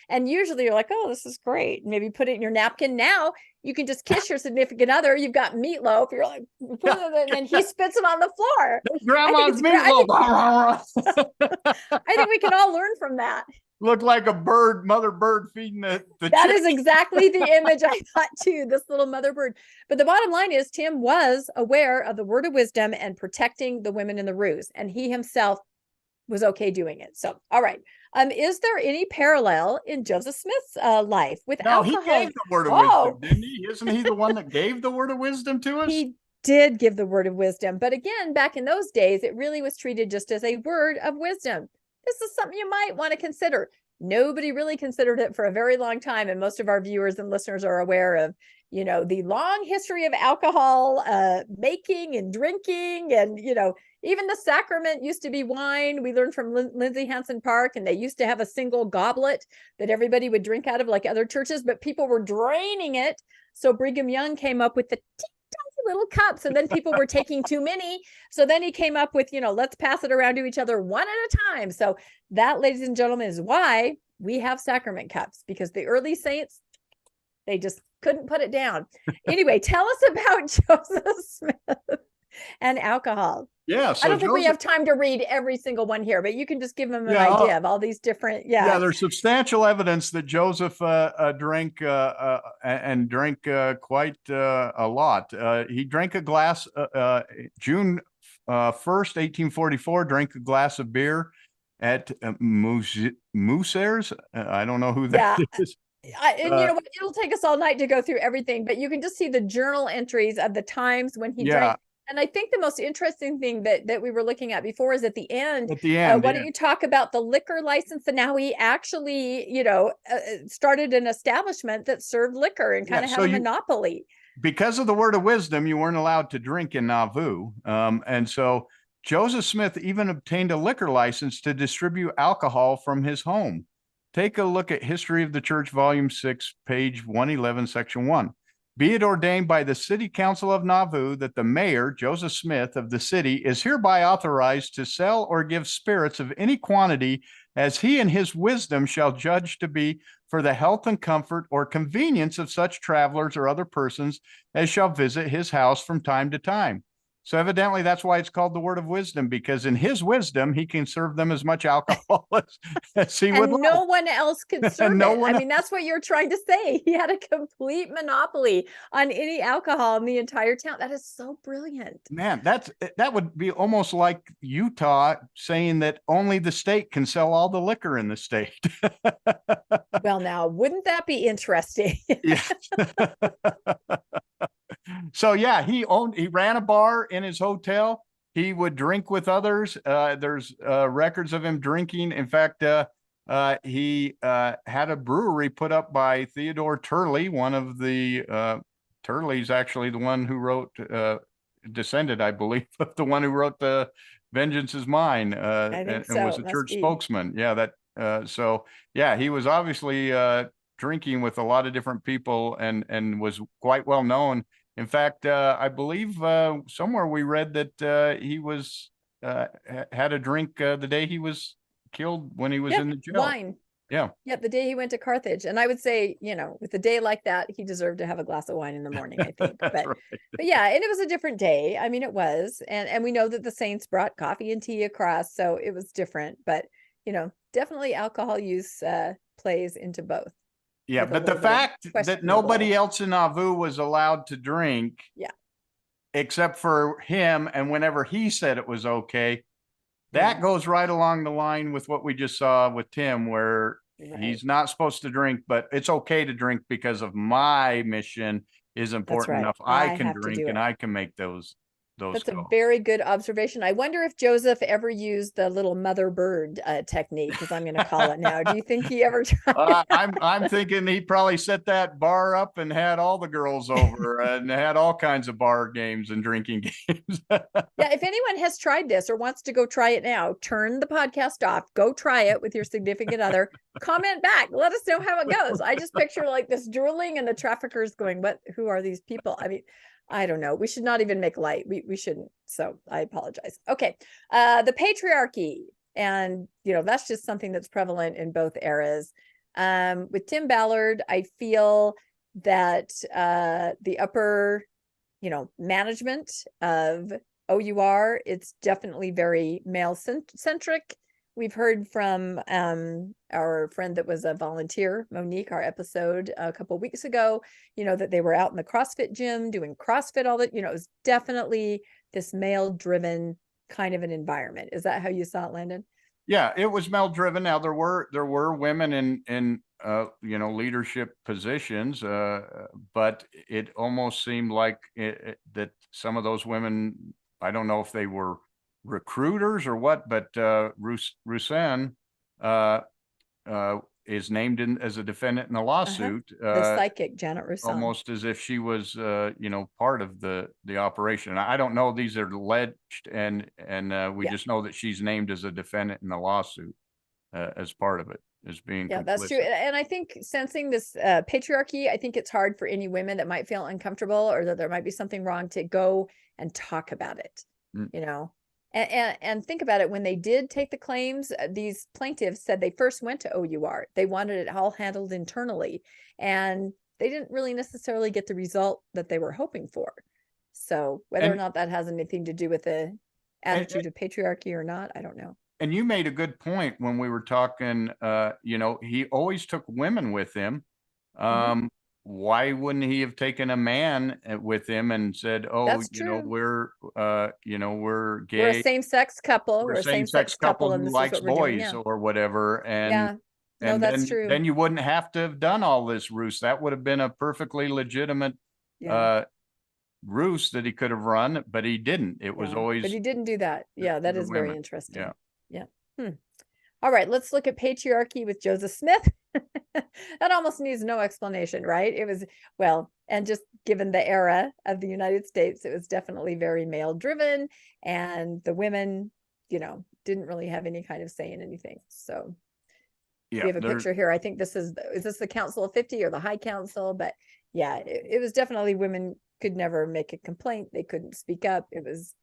and usually you're like, oh, this is great. Maybe put it in your napkin. Now you can just kiss your significant other. You've got meatloaf. You're like, and then he spits it on the floor. Grandma's meatloaf. I think we can all learn from that. Look like a bird, mother bird feeding the That is exactly the image I thought too, this little mother bird. But the bottom line is Tim was aware of the word of wisdom and protecting the women in the ruse, and he himself was okay doing it. So, all right. Is there any parallel in Joseph Smith's life with alcohol? He gave the word of wisdom, didn't he? Isn't he the one that gave the word of wisdom to us? He did give the word of wisdom. But again, back in those days, it really was treated just as a word of wisdom. This is something you might want to consider. Nobody really considered it for a very long time. And most of our viewers and listeners are aware of, the long history of alcohol making and drinking. And, even the sacrament used to be wine. We learned from Lindsay Hansen Park, and they used to have a single goblet that everybody would drink out of like other churches, but people were draining it. So Brigham Young came up with the little cups, and then people were taking too many. So then he came up with, let's pass it around to each other one at a time. So that, ladies and gentlemen, is why we have sacrament cups, because the early saints, they just couldn't put it down. Anyway, tell us about Joseph Smith and alcohol. Yeah. So I don't think we have time to read every single one here, but you can just give them an idea of all these different. Yeah. There's substantial evidence that Joseph drank and drank quite a lot. He drank a glass, June 1st, 1844, drank a glass of beer at Moose's. I don't know who that is. And you know what? It'll take us all night to go through everything, but you can just see the journal entries of the times when he drank. And I think the most interesting thing that we were looking at before is at the end. Why don't you talk about the liquor license and how he actually, started an establishment that served liquor and kind of had a monopoly. Because of the word of wisdom, you weren't allowed to drink in Nauvoo. And so Joseph Smith even obtained a liquor license to distribute alcohol from his home. Take a look at History of the Church, Volume 6, page 111, Section 1. Be it ordained by the City Council of Nauvoo that the mayor, Joseph Smith, of the city is hereby authorized to sell or give spirits of any quantity as he in his wisdom shall judge to be for the health and comfort or convenience of such travelers or other persons as shall visit his house from time to time. So evidently that's why it's called the word of wisdom, because in his wisdom, he can serve them as much alcohol as he would. And no one else could serve it. I mean, that's what you're trying to say. He had a complete monopoly on any alcohol in the entire town. That is so brilliant. Man, that would be almost like Utah saying that only the state can sell all the liquor in the state. Well, now, wouldn't that be interesting? Yeah. So yeah, he ran a bar in his hotel. He would drink with others. There's records of him drinking. In fact, he had a brewery put up by Theodore Turley. One of the Turley's actually the one who wrote, descended, I believe, of the one who wrote the Vengeance is Mine, and was a church spokesman. Yeah, so yeah, he was obviously drinking with a lot of different people and was quite well known. In fact, I believe somewhere we read that he was had a drink the day he was killed when he was in the jail. Wine. Yeah. Yep. The day he went to Carthage. And I would say, with a day like that, he deserved to have a glass of wine in the morning, I think. But yeah, and it was a different day. I mean, it was. And we know that the saints brought coffee and tea across. So it was different. But, definitely alcohol use plays into both. Yeah, but the fact that nobody else in Nauvoo was allowed to drink, except for him, and whenever he said it was okay, that goes right along the line with what we just saw with Tim, where he's not supposed to drink, but it's okay to drink because of my mission is important enough. I can drink and I can make those That's calls. a very good observation. I wonder if Joseph ever used the little mother bird technique, as I'm going to call it now. Do you think he ever tried? I'm thinking he probably set that bar up and had all the girls over and had all kinds of bar games and drinking games. Yeah, if anyone has tried this or wants to go try it now, turn the podcast off, go try it with your significant other, comment back, let us know how it goes. I just picture like this drooling and the traffickers going, who are these people? I mean, I don't know. We should not even make light. We shouldn't. So I apologize. Okay. The patriarchy. And, that's just something that's prevalent in both eras. With Tim Ballard, I feel that the upper, management of OUR, it's definitely very male centric. We've heard from our friend that was a volunteer, Monique, our episode a couple of weeks ago, that they were out in the CrossFit gym doing CrossFit, all that, it was definitely this male driven kind of an environment. Is that how you saw it, Landon? Yeah, it was male driven. Now there were women in leadership positions, but it almost seemed like that some of those women, I don't know if they were recruiters or what, but Roussan is named as a defendant in the lawsuit. The psychic Janet Roussan, almost as if she was part of the operation. I don't know, these are alleged, and we just know that she's named as a defendant in the lawsuit as part of it, as being complicit. That's true. And I think sensing this patriarchy, I think it's hard for any women that might feel uncomfortable or that there might be something wrong to go and talk about it. And think about it, when they did take the claims, these plaintiffs said they first went to OUR. They wanted it all handled internally, and they didn't really necessarily get the result that they were hoping for. So whether or not that has anything to do with the attitude of patriarchy or not, I don't know. And you made a good point when we were talking, he always took women with him. Why wouldn't he have taken a man with him and said, "Oh, we're gay. We're a same-sex couple. We're a same-sex couple who likes boys or whatever." And that's true. Then you wouldn't have to have done all this ruse. That would have been a perfectly legitimate ruse that he could have run, but he didn't. It was always. But he didn't do that. Yeah, that is very interesting. Yeah. All right, let's look at patriarchy with Joseph Smith. That almost needs no explanation, right? It was, and just given the era of the United States, it was definitely very male driven, and the women, didn't really have any kind of say in anything. So we have a picture here. I think is this the Council of 50 or the High Council? But yeah, it was definitely women could never make a complaint. They couldn't speak up. It was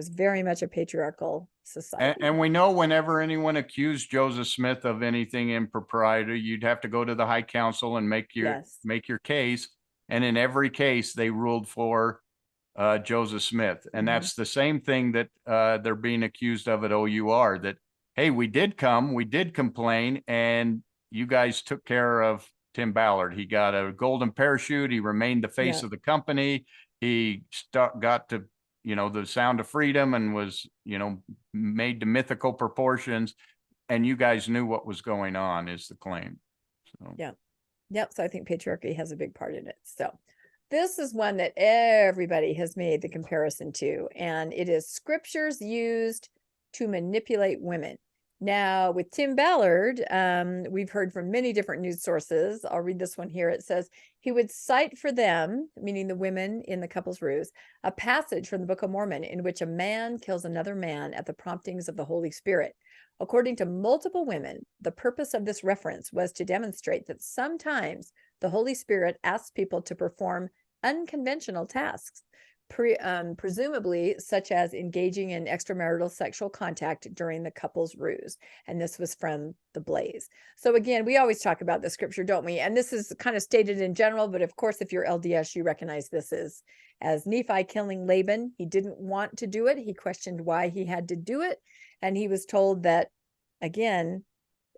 very much a patriarchal society. And we know whenever anyone accused Joseph Smith of anything impropriety, you'd have to go to the High Council and make your case. And in every case, they ruled for Joseph Smith. And that's the same thing that they're being accused of at OUR, that, hey, we did complain, and you guys took care of Tim Ballard. He got a golden parachute. He remained the face of the company. He got to the sound of freedom and was, made to mythical proportions. And you guys knew what was going on, is the claim. So. Yeah. Yep. So I think patriarchy has a big part in it. So this is one that everybody has made the comparison to, and it is scriptures used to manipulate women. Now, with Tim Ballard, we've heard from many different news sources. I'll read this one here. It says, he would cite for them, meaning the women in the couple's ruse, a passage from the Book of Mormon in which a man kills another man at the promptings of the Holy Spirit. According to multiple women, the purpose of this reference was to demonstrate that sometimes the Holy Spirit asks people to perform unconventional tasks, presumably such as engaging in extramarital sexual contact during the couple's ruse. And this was from the Blaze. So again, we always talk about the scripture, don't we? And this is kind of stated in general, but of course, if you're LDS, you recognize this as Nephi killing Laban. He didn't want to do it. He questioned why he had to do it. And he was told that, again,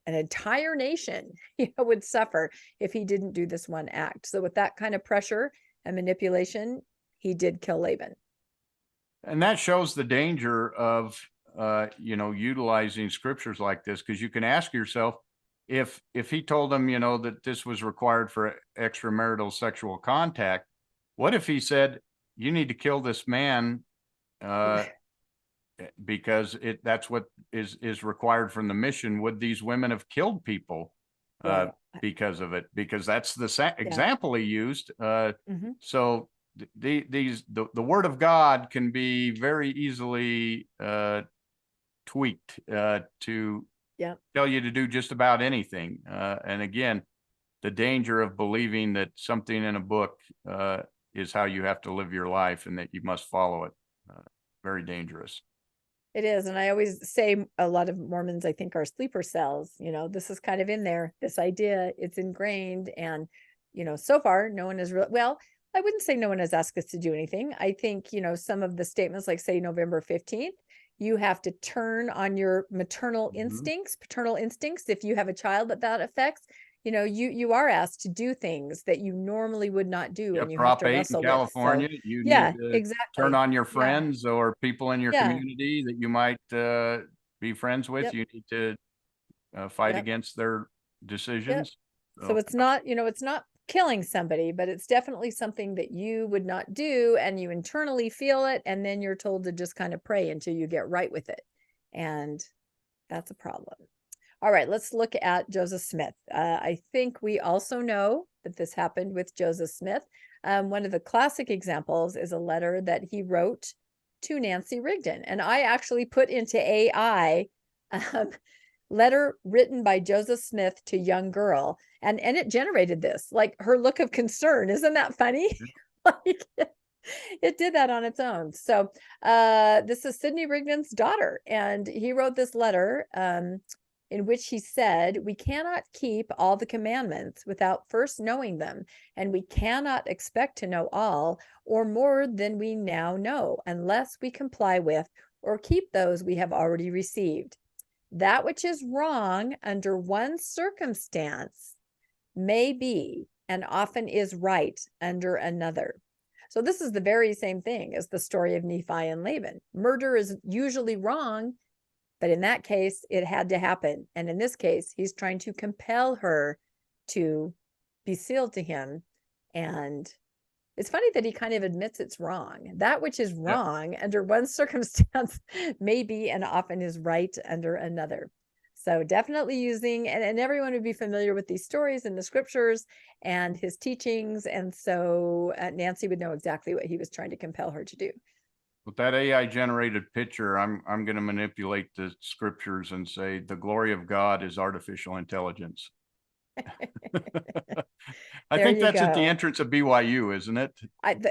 an entire nation would suffer if he didn't do this one act. So with that kind of pressure and manipulation, he did kill Laban. And that shows the danger of utilizing scriptures like this, because you can ask yourself, if he told them, that this was required for extramarital sexual contact, what if he said, you need to kill this man because that's what is required from the mission? Would these women have killed people because of it? Because that's the example he used. So the word of God can be very easily tweaked to tell you to do just about anything. And again, the danger of believing that something in a book is how you have to live your life and that you must follow it. Very dangerous. It is. And I always say a lot of Mormons, I think, are sleeper cells. This is kind of in there, this idea, it's ingrained. And, so far, no one has well, I wouldn't say no one has asked us to do anything. I think, some of the statements, like say November 15th, you have to turn on your maternal instincts, paternal instincts. If you have a child that affects, you are asked to do things that you normally would not do. Yep, and you Prop have to 8 wrestle in California, with. So, you yeah, need to exactly. turn on your friends or people in your Yeah. community that you might be friends with. You need to fight against their decisions. So it's not, it's not killing somebody, but it's definitely something that you would not do, and you internally feel it, and then you're told to just kind of pray until you get right with it. And that's a problem. All right, let's look at Joseph Smith. I think we also know that this happened with Joseph Smith. One of the classic examples is a letter that he wrote to Nancy Rigdon. And I actually put into AI letter written by Joseph Smith to young girl. And it generated this, like her look of concern. Isn't that funny? Like, it did that on its own. So this is Sidney Rigdon's daughter. And he wrote this letter in which he said, we cannot keep all the commandments without first knowing them, and we cannot expect to know all or more than we now know, unless we comply with or keep those we have already received. That which is wrong under one circumstance may be and often is right under another. So this is the very same thing as the story of Nephi and Laban. Murder is usually wrong, but in that case, it had to happen. And in this case, he's trying to compel her to be sealed to him. And it's funny that he kind of admits it's wrong. That which is wrong under one circumstance may be and often is right under another. So definitely using, and everyone would be familiar with these stories in the scriptures and his teachings. And so Nancy would know exactly what he was trying to compel her to do. With that AI generated picture, I'm going to manipulate the scriptures and say the glory of God is artificial intelligence. I think that's at the entrance of BYU, isn't it?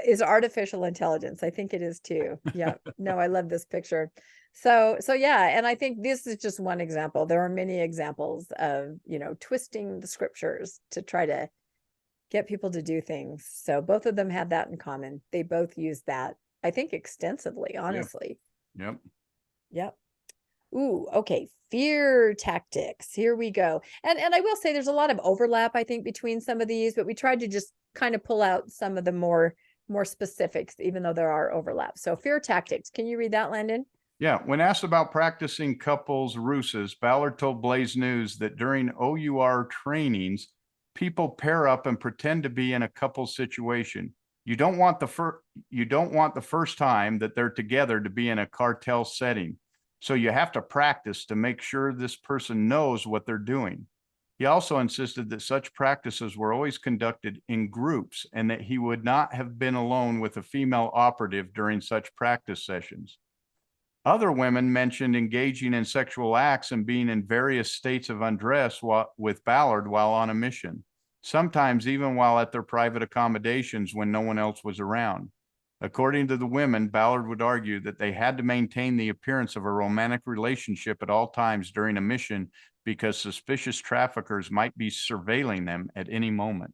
Is artificial intelligence. I think it is too. Yeah. No, I love this picture. So yeah. And I think this is just one example. There are many examples of, twisting the scriptures to try to get people to do things. So both of them had that in common. They both used that, I think, extensively, honestly. Yep. Ooh, okay. Fear tactics. Here we go. And I will say there's a lot of overlap, I think, between some of these, but we tried to just kind of pull out some of the more specifics, even though there are overlaps. So fear tactics. Can you read that, Landon? Yeah. When asked about practicing couples ruses, Ballard told Blaze News that during OUR trainings, people pair up and pretend to be in a couple situation. You don't want the first time that they're together to be in a cartel setting. So you have to practice to make sure this person knows what they're doing. He also insisted that such practices were always conducted in groups and that he would not have been alone with a female operative during such practice sessions. Other women mentioned engaging in sexual acts and being in various states of undress with Ballard while on a mission, sometimes even while at their private accommodations when no one else was around. According to the women, Ballard would argue that they had to maintain the appearance of a romantic relationship at all times during a mission because suspicious traffickers might be surveilling them at any moment.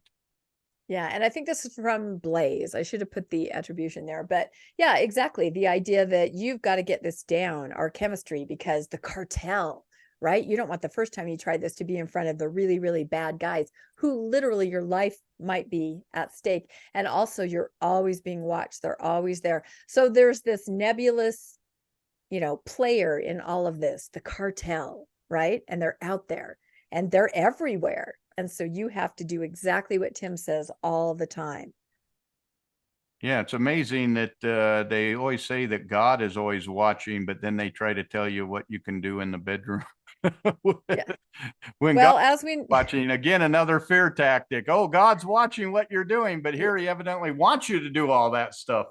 Yeah, and I think this is from Blaze. I should have put the attribution there, but yeah, exactly. The idea that you've got to get this down, our chemistry, because the cartel, right? You don't want the first time you try this to be in front of the really, really bad guys who literally your life might be at stake. And also you're always being watched. They're always there. So there's this nebulous, player in all of this, the cartel, right? And they're out there and they're everywhere. And so you have to do exactly what Tim says all the time. Yeah, it's amazing that they always say that God is always watching, but then they try to tell you what you can do in the bedroom. Yeah. When Well, God's as we watching, again, another fear tactic. Oh, God's watching what you're doing, but here he evidently wants you to do all that stuff.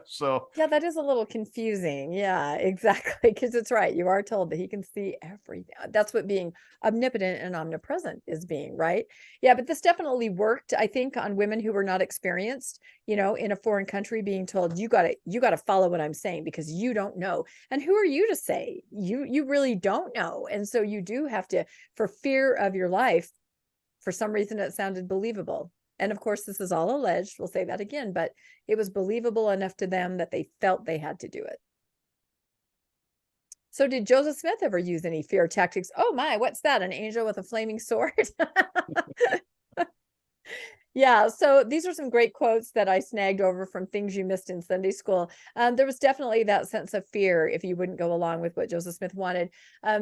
So yeah, that is a little confusing. Yeah, exactly. Because it's right. You are told that he can see everything. That's what being omnipotent and omnipresent is being, right? Yeah, but this definitely worked, I think, on women who were not experienced, in a foreign country, being told, you gotta follow what I'm saying because you don't know. And who are you to say? You really don't know. And so you do have to, for fear of your life, for some reason it sounded believable. And of course, this is all alleged. We'll say that again, but it was believable enough to them that they felt they had to do it. So did Joseph Smith ever use any fear tactics? Oh my, what's that? An angel with a flaming sword? Yeah, so these are some great quotes that I snagged over from things you missed in Sunday school. There was definitely that sense of fear if you wouldn't go along with what Joseph Smith wanted.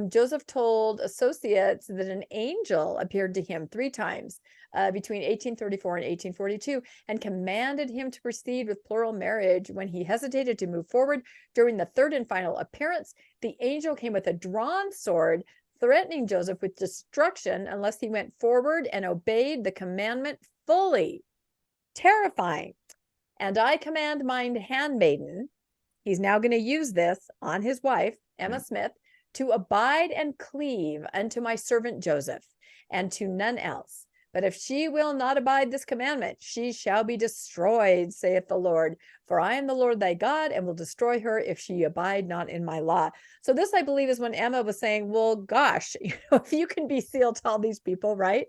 Joseph told associates that an angel appeared to him 3 times between 1834 and 1842 and commanded him to proceed with plural marriage. When he hesitated to move forward during the third and final appearance, the angel came with a drawn sword, threatening Joseph with destruction unless he went forward and obeyed the commandment fully. Terrifying. And I command mine handmaiden, he's now going to use this on his wife, Emma Smith, to abide and cleave unto my servant Joseph, and to none else. But if she will not abide this commandment, she shall be destroyed, saith the Lord. For I am the Lord thy God, and will destroy her if she abide not in my law. So this, I believe, is when Emma was saying, well, gosh, if you can be sealed to all these people, right?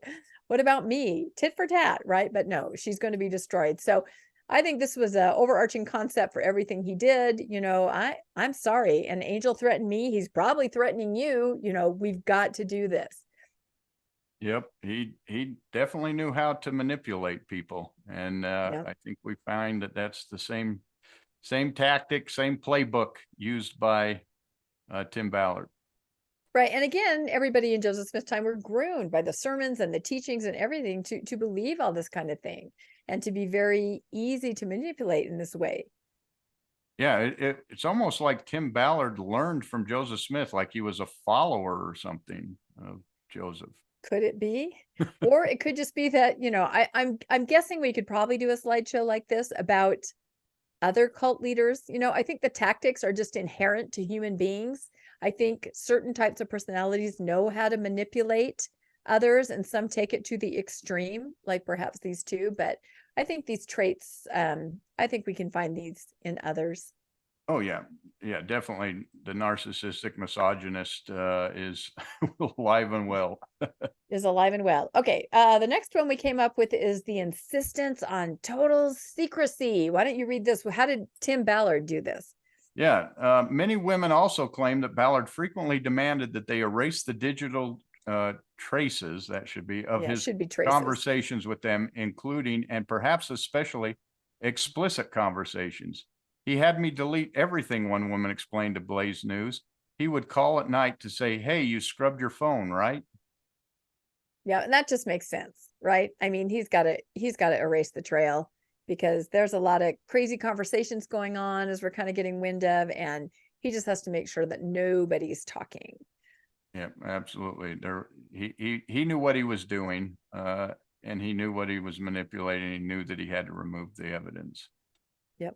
What about me? Tit for tat, right? But no, she's going to be destroyed. So I think this was an overarching concept for everything he did. I'm sorry. An angel threatened me. He's probably threatening you. We've got to do this. yep, he definitely knew how to manipulate people, and Yep. I think we find that that's the same tactic, same playbook used by Tim Ballard. Right. And again, everybody in Joseph Smith's time were groomed by the sermons and the teachings and everything to believe all this kind of thing and to be very easy to manipulate in this way. Yeah, it's almost like Tim Ballard learned from Joseph Smith, like he was a follower or something of Joseph. Could it be? Or it could just be that, I'm guessing we could probably do a slideshow like this about other cult leaders. I think the tactics are just inherent to human beings. I think certain types of personalities know how to manipulate others, and some take it to the extreme, like perhaps these two. But I think these traits, I think we can find these in others. Oh yeah, definitely. The narcissistic misogynist is alive and well. Is alive and well. Okay, the next one we came up with is the insistence on total secrecy. Why don't you read this? How did Tim Ballard do this? Yeah, many women also claim that Ballard frequently demanded that they erase the digital traces, that should be, of his conversations with them, including and perhaps especially explicit conversations. He had me delete everything, one woman explained to Blaze News. He would call at night to say, hey, you scrubbed your phone, right? Yeah, and that just makes sense, right? I mean, he's got to erase the trail, because there's a lot of crazy conversations going on as we're kind of getting wind of, and he just has to make sure that nobody's talking. Yeah, absolutely. He knew what he was doing, and he knew what he was manipulating. He knew that he had to remove the evidence. Yep.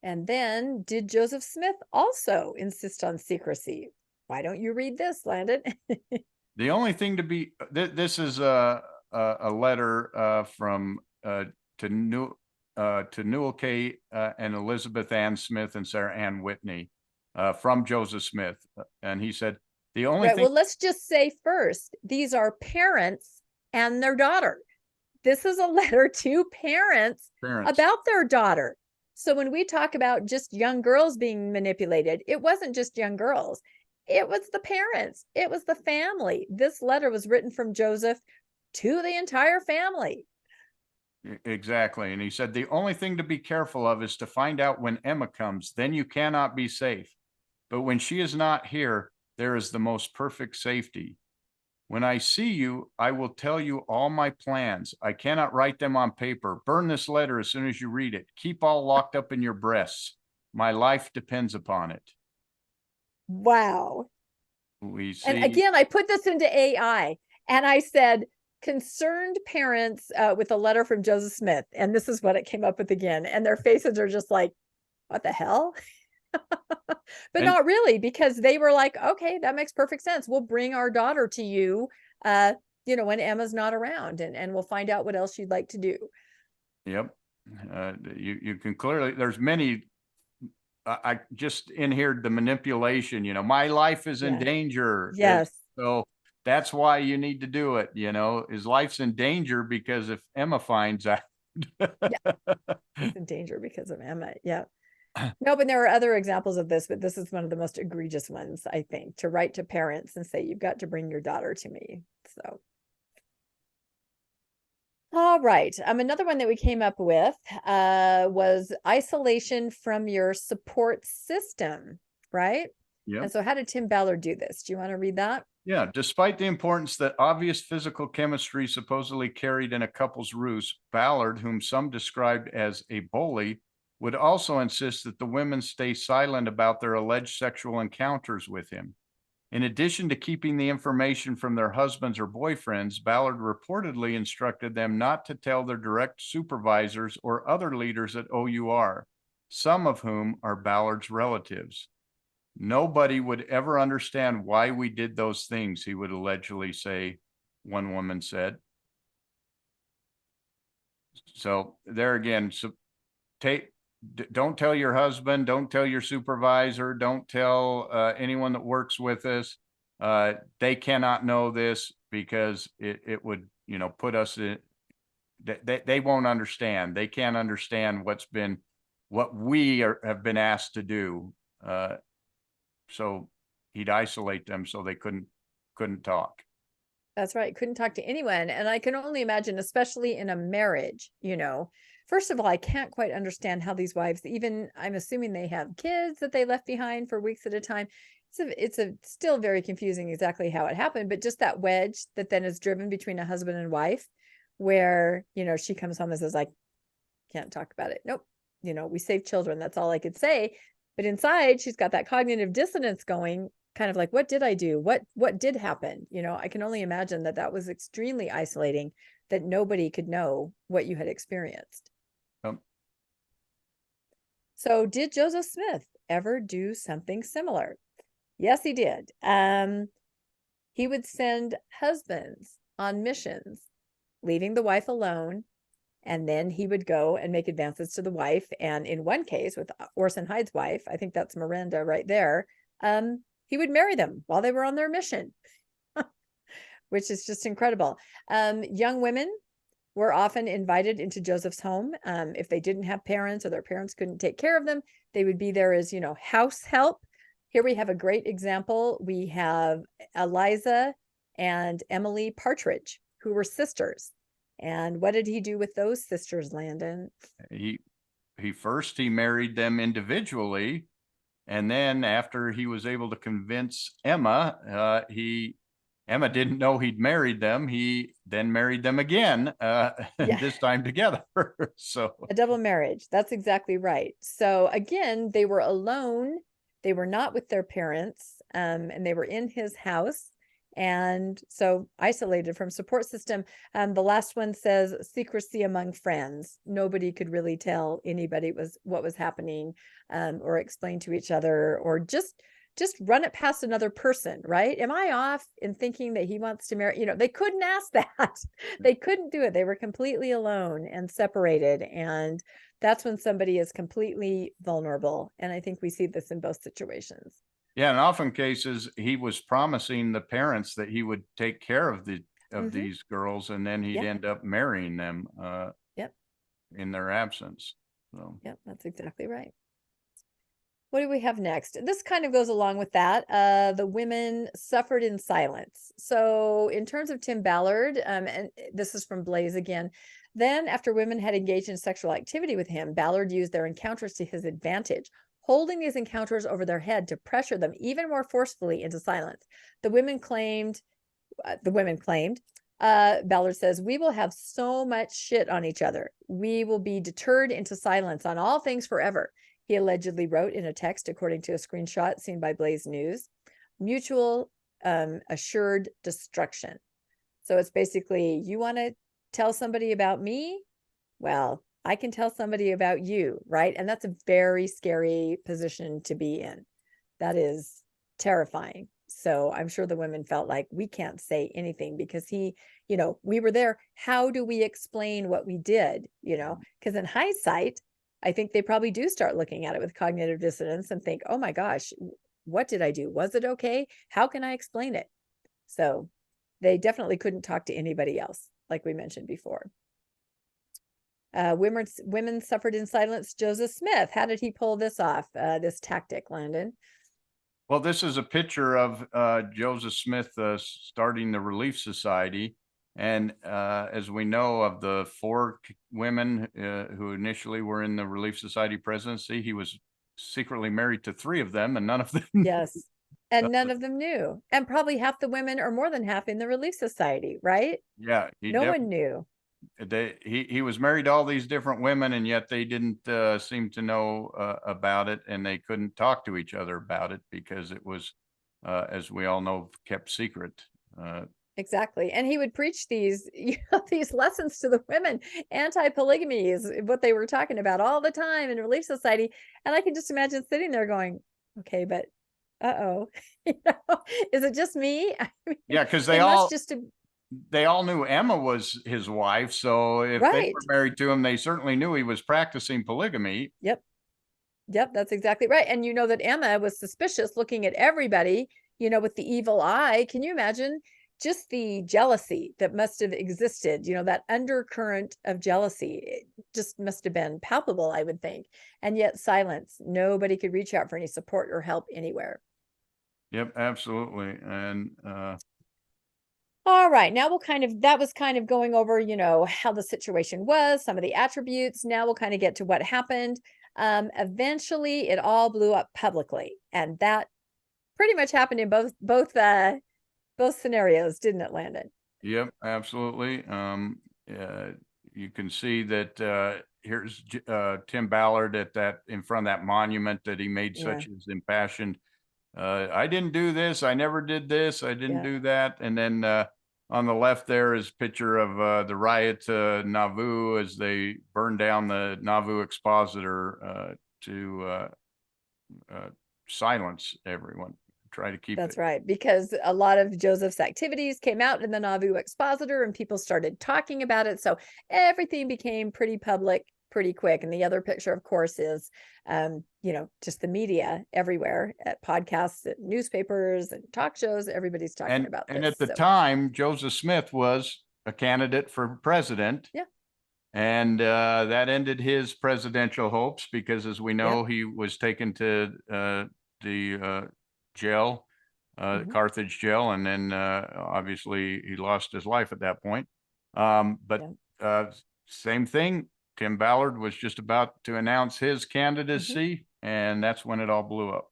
And then, did Joseph Smith also insist on secrecy? Why don't you read this, Landon? The only thing to be, this is a letter from to Newell K. And Elizabeth Ann Smith and Sarah Ann Whitney from Joseph Smith, and he said the only thing. Well, let's just say first, these are parents and their daughter. This is a letter to parents about their daughter. So when we talk about just young girls being manipulated, it wasn't just young girls. It was the parents. It was the family. This letter was written from Joseph to the entire family. Exactly. And he said, the only thing to be careful of is to find out when Emma comes, then you cannot be safe. But when she is not here, there is the most perfect safety. When I see you, I will tell you all my plans. I cannot write them on paper. Burn this letter as soon as you read it. Keep all locked up in your breasts. My life depends upon it. Wow. We And see. again, I put this into AI and I said, concerned parents with a letter from Joseph Smith. And this is what it came up with again. And their faces are just like, what the hell? But not really, because they were like, okay, that makes perfect sense. We'll bring our daughter to you, when Emma's not around, and we'll find out what else you'd like to do. Yep. You can clearly, there's many, I just inhered the manipulation, my life is in danger. Yes. So that's why you need to do it. His life's in danger because if Emma finds out. It's in danger because of Emma. Yeah. No, but there are other examples of this, but this is one of the most egregious ones, I think, to write to parents and say, you've got to bring your daughter to me. So. All right. Another one that we came up with was isolation from your support system, right? Yeah. And so how did Tim Ballard do this? Do you want to read that? Yeah, despite the importance that obvious physical chemistry supposedly carried in a couple's ruse, Ballard, whom some described as a bully, would also insist that the women stay silent about their alleged sexual encounters with him. In addition to keeping the information from their husbands or boyfriends, Ballard reportedly instructed them not to tell their direct supervisors or other leaders at OUR, some of whom are Ballard's relatives. Nobody would ever understand why we did those things, he would allegedly say, one woman said. So there again, don't tell your husband, don't tell your supervisor, don't tell anyone that works with us. They cannot know this because it would, put us in, they won't understand. They can't understand what we have been asked to do. So he'd isolate them so they couldn't talk. That's right. Couldn't talk to anyone. And I can only imagine, especially in a marriage, first of all, I can't quite understand how these wives, even I'm assuming they have kids that they left behind for weeks at a time. It's still very confusing exactly how it happened, but just that wedge that then is driven between a husband and wife, where, she comes home and says, like, can't talk about it. Nope. We save children. That's all I could say. But inside, she's got that cognitive dissonance going, kind of like, what did I do? What did happen? I can only imagine that was extremely isolating, that nobody could know what you had experienced. So did Joseph Smith ever do something similar? Yes, he did. He would send husbands on missions, leaving the wife alone. And then he would go and make advances to the wife. And in one case with Orson Hyde's wife, I think that's Miranda right there, he would marry them while they were on their mission, which is just incredible. Young women were often invited into Joseph's home. If they didn't have parents or their parents couldn't take care of them, they would be there as, house help. Here we have a great example. We have Eliza and Emily Partridge, who were sisters. And what did he do with those sisters, Landon? He married them individually. And then after he was able to convince Emma, Emma didn't know he'd married them. He then married them again, this time together. So a double marriage. That's exactly right. So again, they were alone. They were not with their parents, and they were in his house. And so isolated from support system. The last one says secrecy among friends. Nobody could really tell anybody what was happening, or explain to each other, or just run it past another person, right? Am I off in thinking that he wants to marry? They couldn't ask that. They couldn't do it. They were completely alone and separated. And that's when somebody is completely vulnerable. And I think we see this in both situations. Yeah, in often cases, he was promising the parents that he would take care of these girls, and then he'd end up marrying them in their absence. So yep, that's exactly right. What do we have next? This kind of goes along with that. The women suffered in silence. So in terms of Tim Ballard, and this is from Blaze again, Then, after women had engaged in sexual activity with him, Ballard used their encounters to his advantage, holding these encounters over their head to pressure them even more forcefully into silence. The women claimed, Ballard says, we will have so much shit on each other. We will be deterred into silence on all things forever. He allegedly wrote in a text, according to a screenshot seen by Blaze News, mutual assured destruction. So it's basically, you want to tell somebody about me? Well, I can tell somebody about you, right? And that's a very scary position to be in. That is terrifying. So I'm sure the women felt like, we can't say anything because he, we were there. How do we explain what we did? Because in hindsight, I think they probably do start looking at it with cognitive dissonance and think, oh my gosh, what did I do? Was it okay? How can I explain it? So they definitely couldn't talk to anybody else, like we mentioned before. Women suffered in silence. Joseph Smith, how did he pull this off, this tactic, Landon? Well, this is a picture of Joseph Smith starting the Relief Society. And as we know, of the 4 women who initially were in the Relief Society presidency, he was secretly married to 3 of them, and none of them. Yes. And none of them knew. And probably half the women, or more than half, in the Relief Society, right? Yeah. No one knew. He was married to all these different women, and yet they didn't seem to know about it, and they couldn't talk to each other about it because it was, as we all know, kept secret. Exactly. And he would preach these, these lessons to the women. Anti-polygamy is what they were talking about all the time in Relief Society. And I can just imagine sitting there going, okay, but is it just me? I mean, yeah, because they all knew Emma was his wife. So if they were married to him, they certainly knew he was practicing polygamy. Yep, that's exactly right. And you know that Emma was suspicious, looking at everybody, with the evil eye. Can you imagine just the jealousy that must have existed, that undercurrent of jealousy? It just must have been palpable, I would think. And yet silence. Nobody could reach out for any support or help anywhere. Yep, absolutely. And all right, now that was kind of going over, how the situation was, some of the attributes. Now we'll kind of get to what happened. Eventually it all blew up publicly, and that pretty much happened in both scenarios, didn't it, Landon? Yep, absolutely. You can see that here's Tim Ballard in front of that monument that he made such as impassioned. I didn't do this. I never did this. I didn't do that. And then on the left there is a picture of the riot to Nauvoo as they burned down the Nauvoo expositor to silence everyone. Try to keep That's right, because a lot of Joseph's activities came out in the Nauvoo expositor and people started talking about it. So everything became pretty public pretty quick. And the other picture, of course, is, just the media everywhere, at podcasts, at newspapers and talk shows. Everybody's talking about this. And at the time, Joseph Smith was a candidate for president. Yeah. And that ended his presidential hopes because, as we know, he was taken to the jail, Carthage jail, and then obviously he lost his life at that point. Same thing, Tim Ballard was just about to announce his candidacy, and that's when it all blew up.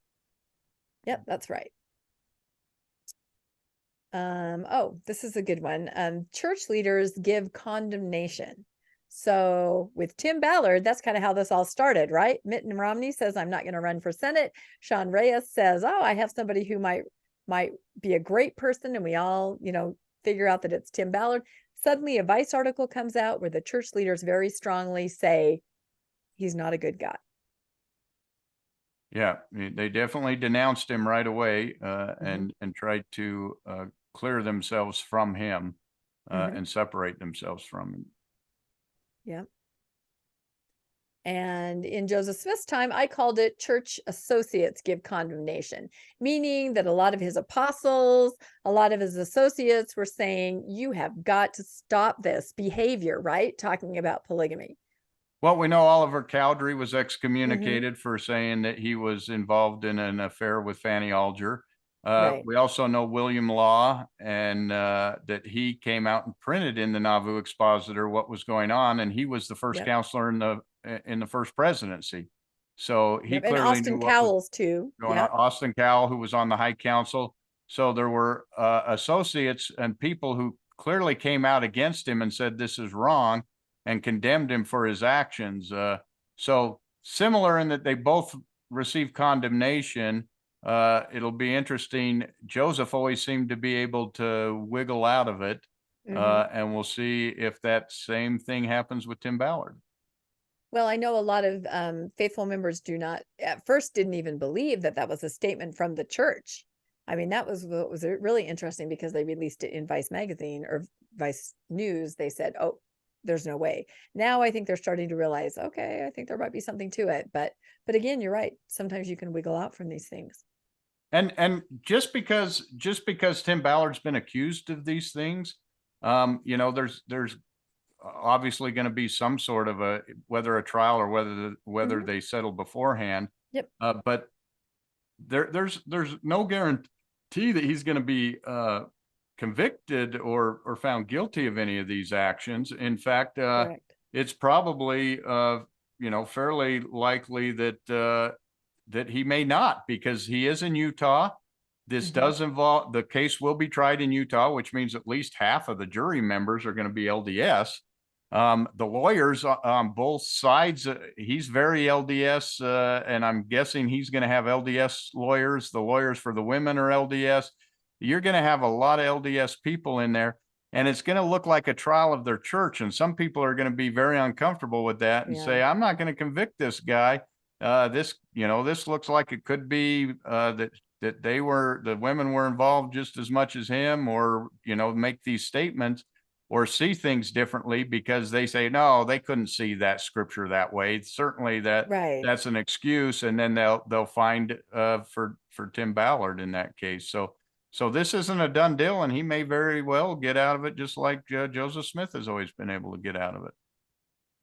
Yep, that's right. This is a good one. Church leaders give condemnation. So with Tim Ballard, that's kind of how this all started, right? Mitt Romney says, I'm not going to run for Senate. Sean Reyes says, I have somebody who might be a great person. And we all, figure out that it's Tim Ballard. Suddenly a Vice article comes out where the church leaders very strongly say he's not a good guy. Yeah, they definitely denounced him right away and tried to clear themselves from him and separate themselves from him. Yeah. And in Joseph Smith's time, I called it church associates give condemnation, meaning that a lot of his apostles, a lot of his associates were saying, you have got to stop this behavior, right? Talking about polygamy. Well, we know Oliver Cowdery was excommunicated for saying that he was involved in an affair with Fanny Alger. Right. We also know William Law, and that he came out and printed in the Nauvoo Expositor what was going on, and he was the first Yep. counselor in the first presidency. So he Yep. And clearly knew Austin what was Cowles too. going on. Yep. Austin Cowell, who was on the High Council. So there were associates and people who clearly came out against him and said this is wrong and condemned him for his actions. So similar in that they both received condemnation. It'll be interesting. Joseph always seemed to be able to wiggle out of it. And we'll see if that same thing happens with Tim Ballard. Well, I know a lot of faithful members at first didn't even believe that that was a statement from the church. I mean, that was what was really interesting, because they released it in Vice magazine or Vice News. They said, oh, there's no way. Now I think they're starting to realize, okay, I think there might be something to it. But again, you're right. Sometimes you can wiggle out from these things. And just because Tim Ballard's been accused of these things, there's obviously going to be some sort of whether a trial or whether they settle beforehand. Yep. But there's no guarantee that he's going to be convicted or found guilty of any of these actions. In fact, it's probably fairly likely that he may not, because he is in Utah. This does involve, the case will be tried in Utah, which means at least half of the jury members are going to be LDS. The lawyers on both sides, he's very LDS, and I'm guessing he's going to have LDS lawyers. The lawyers for the women are LDS. You're going to have a lot of LDS people in there, and it's going to look like a trial of their church. And some people are going to be very uncomfortable with that and say, I'm not going to convict this guy. This looks like it could be that the women were involved just as much as him, or, make these statements or see things differently because they say, no, they couldn't see that scripture that way. Certainly that's an excuse. And then they'll find for Tim Ballard in that case. So this isn't a done deal, and he may very well get out of it, just like Joseph Smith has always been able to get out of it.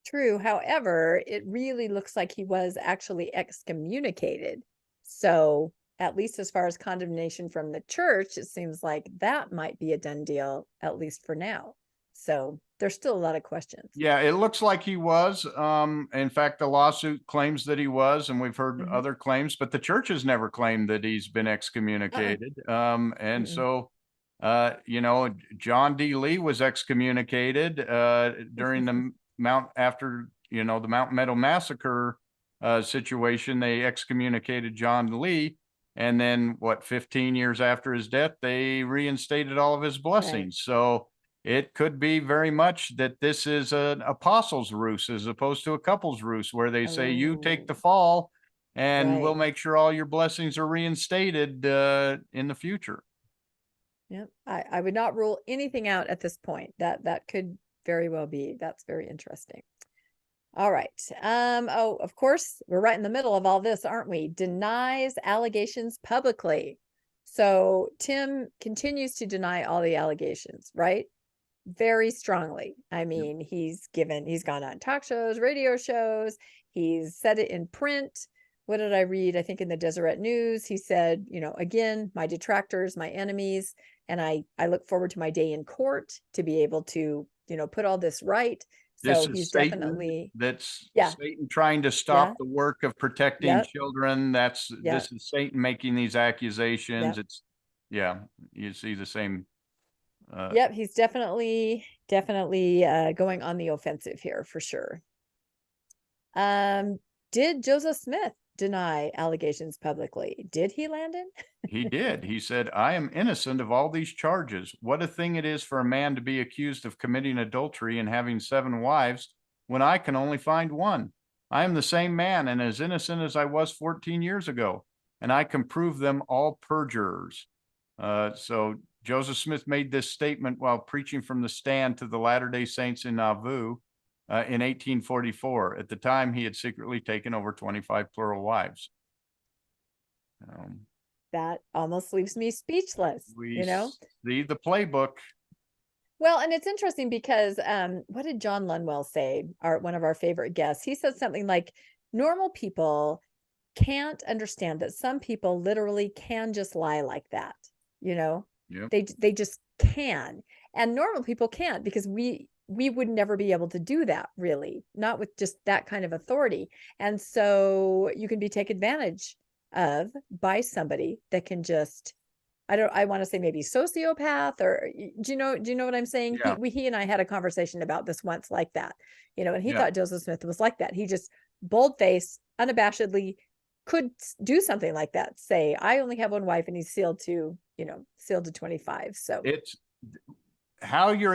True. However, it really looks like he was actually excommunicated. So at least as far as condemnation from the church, it seems like that might be a done deal, at least for now. So there's still a lot of questions. Yeah, it looks like he was. In fact, the lawsuit claims that he was, and we've heard other claims, but the church has never claimed that he's been excommunicated. So, John D. Lee was excommunicated during the Mount Meadow Massacre situation. They excommunicated John Lee. And then 15 years after his death, they reinstated all of his blessings. Right. So it could be very much that this is an apostles' ruse as opposed to a couple's ruse, where they say, you take the fall and we'll make sure all your blessings are reinstated in the future. Yep. I would not rule anything out at this point. That could very well be. That's very interesting. All right. Of course, we're right in the middle of all this, aren't we? Denies allegations publicly. So Tim continues to deny all the allegations, right? Very strongly. I mean, he's gone on talk shows, radio shows. He's said it in print. What did I read? I think in the Deseret News, he said, again, my detractors, my enemies, and I look forward to my day in court to be able to, put all this right. So he's Satan, definitely Satan trying to stop the work of protecting children. This is Satan making these accusations. You see the same. He's definitely going on the offensive here for sure. Did Joseph Smith deny allegations publicly? Did he, Landon? He did. He said, I am innocent of all these charges. What a thing it is for a man to be accused of committing adultery and having 7 wives when I can only find one. I am the same man and as innocent as I was 14 years ago, and I can prove them all perjurers. So Joseph Smith made this statement while preaching from the stand to the Latter-day Saints in Nauvoo in 1844. At the time, he had secretly taken over 25 plural wives. That almost leaves me speechless. See the playbook. Well, and it's interesting because what did John Lunwell say? One of our favorite guests. He said something like, normal people can't understand that some people literally can just lie like that. Yep. They just can, and normal people can't, because we would never be able to do that, really, not with just that kind of authority. And so you can be taken advantage of by somebody that can just, I want to say maybe sociopath, or do you know what I'm saying? Yeah. He and I had a conversation about this once like that, and he Yeah. thought Joseph Smith was like that. He just bold-faced, unabashedly could do something like that. Say, I only have one wife, and he's sealed to 25. So It's how they're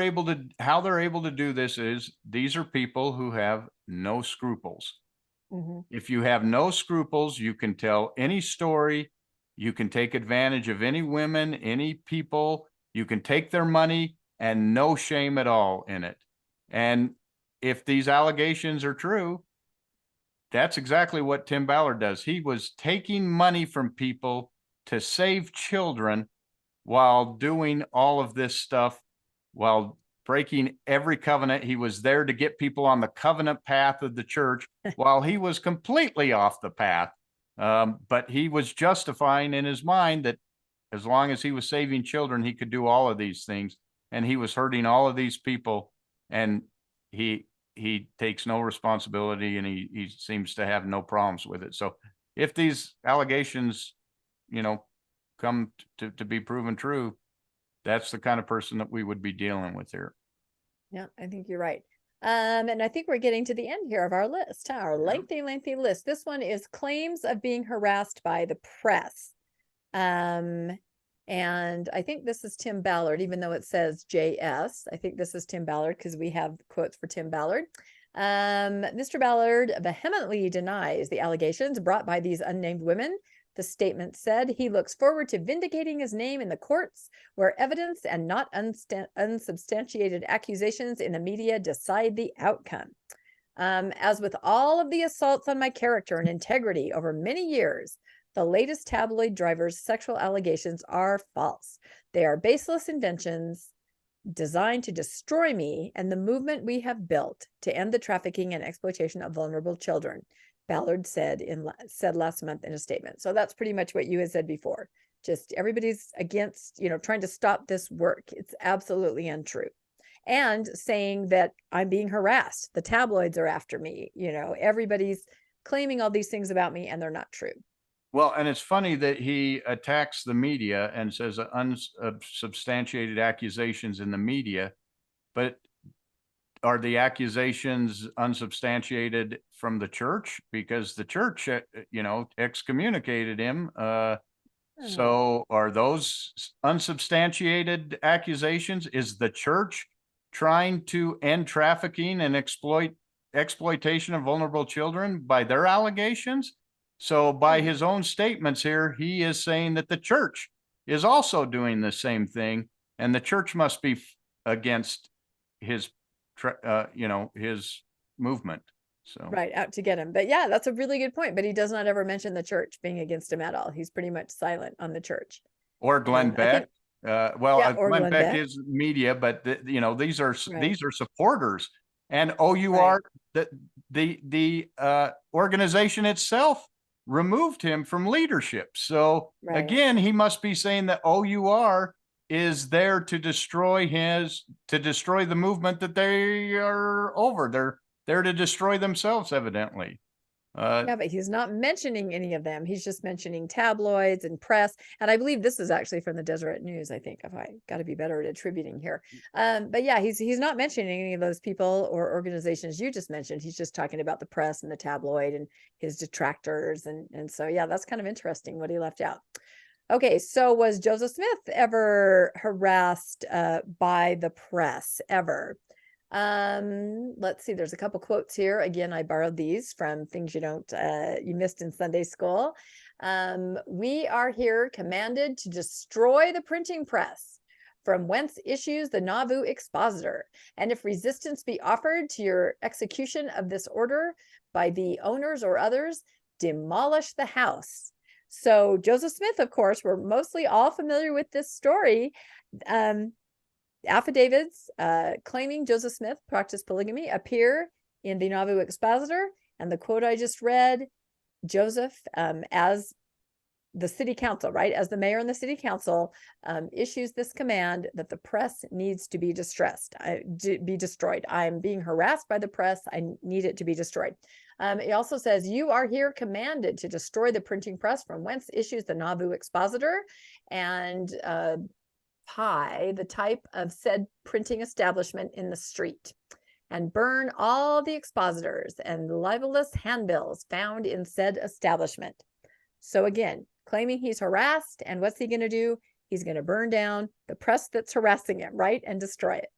able to do this is these are people who have no scruples. If you have no scruples, you can tell any story. You can take advantage of any women, any people. You can take their money and no shame at all in it. And if these allegations are true, that's exactly what Tim Ballard does. He was taking money from people to save children while doing all of this stuff, while breaking every covenant. He was there to get people on the covenant path of the church while he was completely off the path. But he was justifying in his mind that as long as he was saving children, he could do all of these things. And he was hurting all of these people. And he takes no responsibility, and he seems to have no problems with it. So if these allegations, come to be proven true, that's the kind of person that we would be dealing with here. Yeah, I think you're right. And I think we're getting to the end here of our list, our lengthy list. This one is claims of being harassed by the press. And I think this is Tim Ballard, even though it says JS. I think this is Tim Ballard because we have quotes for Tim Ballard. Mr. Ballard vehemently denies the allegations brought by these unnamed women. The statement said he looks forward to vindicating his name in the courts, where evidence and not unsubstantiated accusations in the media decide the outcome. As with all of the assaults on my character and integrity over many years, the latest tabloid driver's sexual allegations are false. They are baseless inventions designed to destroy me and the movement we have built to end the trafficking and exploitation of vulnerable children, Ballard said last month in a statement. So that's pretty much what you had said before. Just everybody's against, trying to stop this work. It's absolutely untrue. And saying that I'm being harassed. The tabloids are after me. Everybody's claiming all these things about me, and they're not true. Well, and it's funny that he attacks the media and says unsubstantiated accusations in the media, but are the accusations unsubstantiated from the church? Because the church, excommunicated him. So are those unsubstantiated accusations? Is the church trying to end trafficking and exploitation of vulnerable children by their allegations? So by his own statements here, he is saying that the church is also doing the same thing, and the church must be against his his movement. So right, out to get him. But yeah, that's a really good point. But he does not ever mention the church being against him at all. He's pretty much silent on the church. Or Glenn Beck. Glenn Beck is media, but these are supporters, and OUR, the organization itself removed him from leadership. So again, he must be saying that OUR is there to destroy the movement that they are over. They're there to destroy themselves, evidently. Yeah, but he's not mentioning any of them. He's just mentioning tabloids and press. And I believe this is actually from the Deseret News, I think, if I got to be better at attributing here. But yeah, he's not mentioning any of those people or organizations you just mentioned. He's just talking about the press and the tabloid and his detractors. And so, yeah, that's kind of interesting what he left out. Okay, so was Joseph Smith ever harassed by the press, ever? Let's see, there's a couple quotes here. Again, I borrowed these from things you missed in Sunday school. We are here commanded to destroy the printing press, from whence issues the Nauvoo expositor. And if resistance be offered to your execution of this order by the owners or others, demolish the house. So Joseph Smith, of course, we're mostly all familiar with this story. Affidavits claiming Joseph Smith practiced polygamy appear in the Nauvoo Expositor, and the quote I just read Joseph, as the city council, right, as the mayor and the city council, issues this command that the press needs to be be destroyed. I'm being harassed by the press. I need it to be destroyed. It also says, you are here commanded to destroy the printing press, from whence issues the Nauvoo expositor, and pie the type of said printing establishment in the street, and burn all the expositors and libelous handbills found in said establishment. So again, claiming he's harassed, and what's he going to do? He's going to burn down the press that's harassing him, right? And destroy it.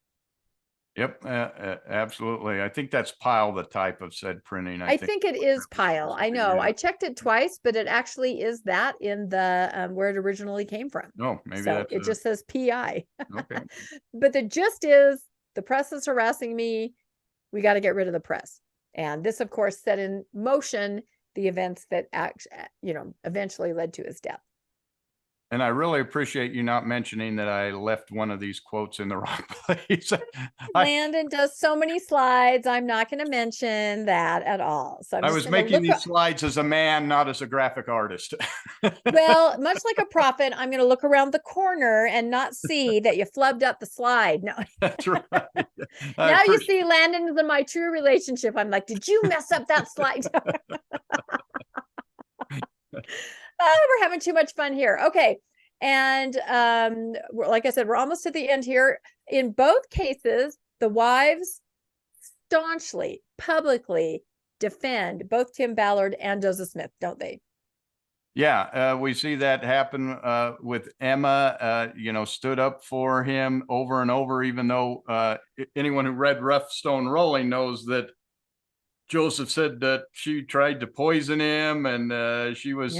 Yep, absolutely. I think that's pile the type of said printing. I think it is pile. I know. I checked it twice, but it actually is that in the where it originally came from. No, maybe so it just says PI. Okay. But the gist is, the press is harassing me. We got to get rid of the press. And this, of course, set in motion the events that eventually led to his death. And I really appreciate you not mentioning that I left one of these quotes in the wrong place. Landon does so many slides. I'm not going to mention that at all. So I was making these slides as a man, not as a graphic artist. Well, much like a prophet, I'm going to look around the corner and not see that you flubbed up the slide. No, that's right. Now you see, Landon is in my true relationship. I'm like, did you mess up that slide? We're having too much fun here. Okay. And like I said, we're almost at the end here. In both cases, the wives staunchly, publicly defend both Tim Ballard and Joseph Smith, don't they? Yeah, we see that happen with Emma, stood up for him over and over, even though anyone who read Rough Stone Rolling knows that Joseph said that she tried to poison him, and she was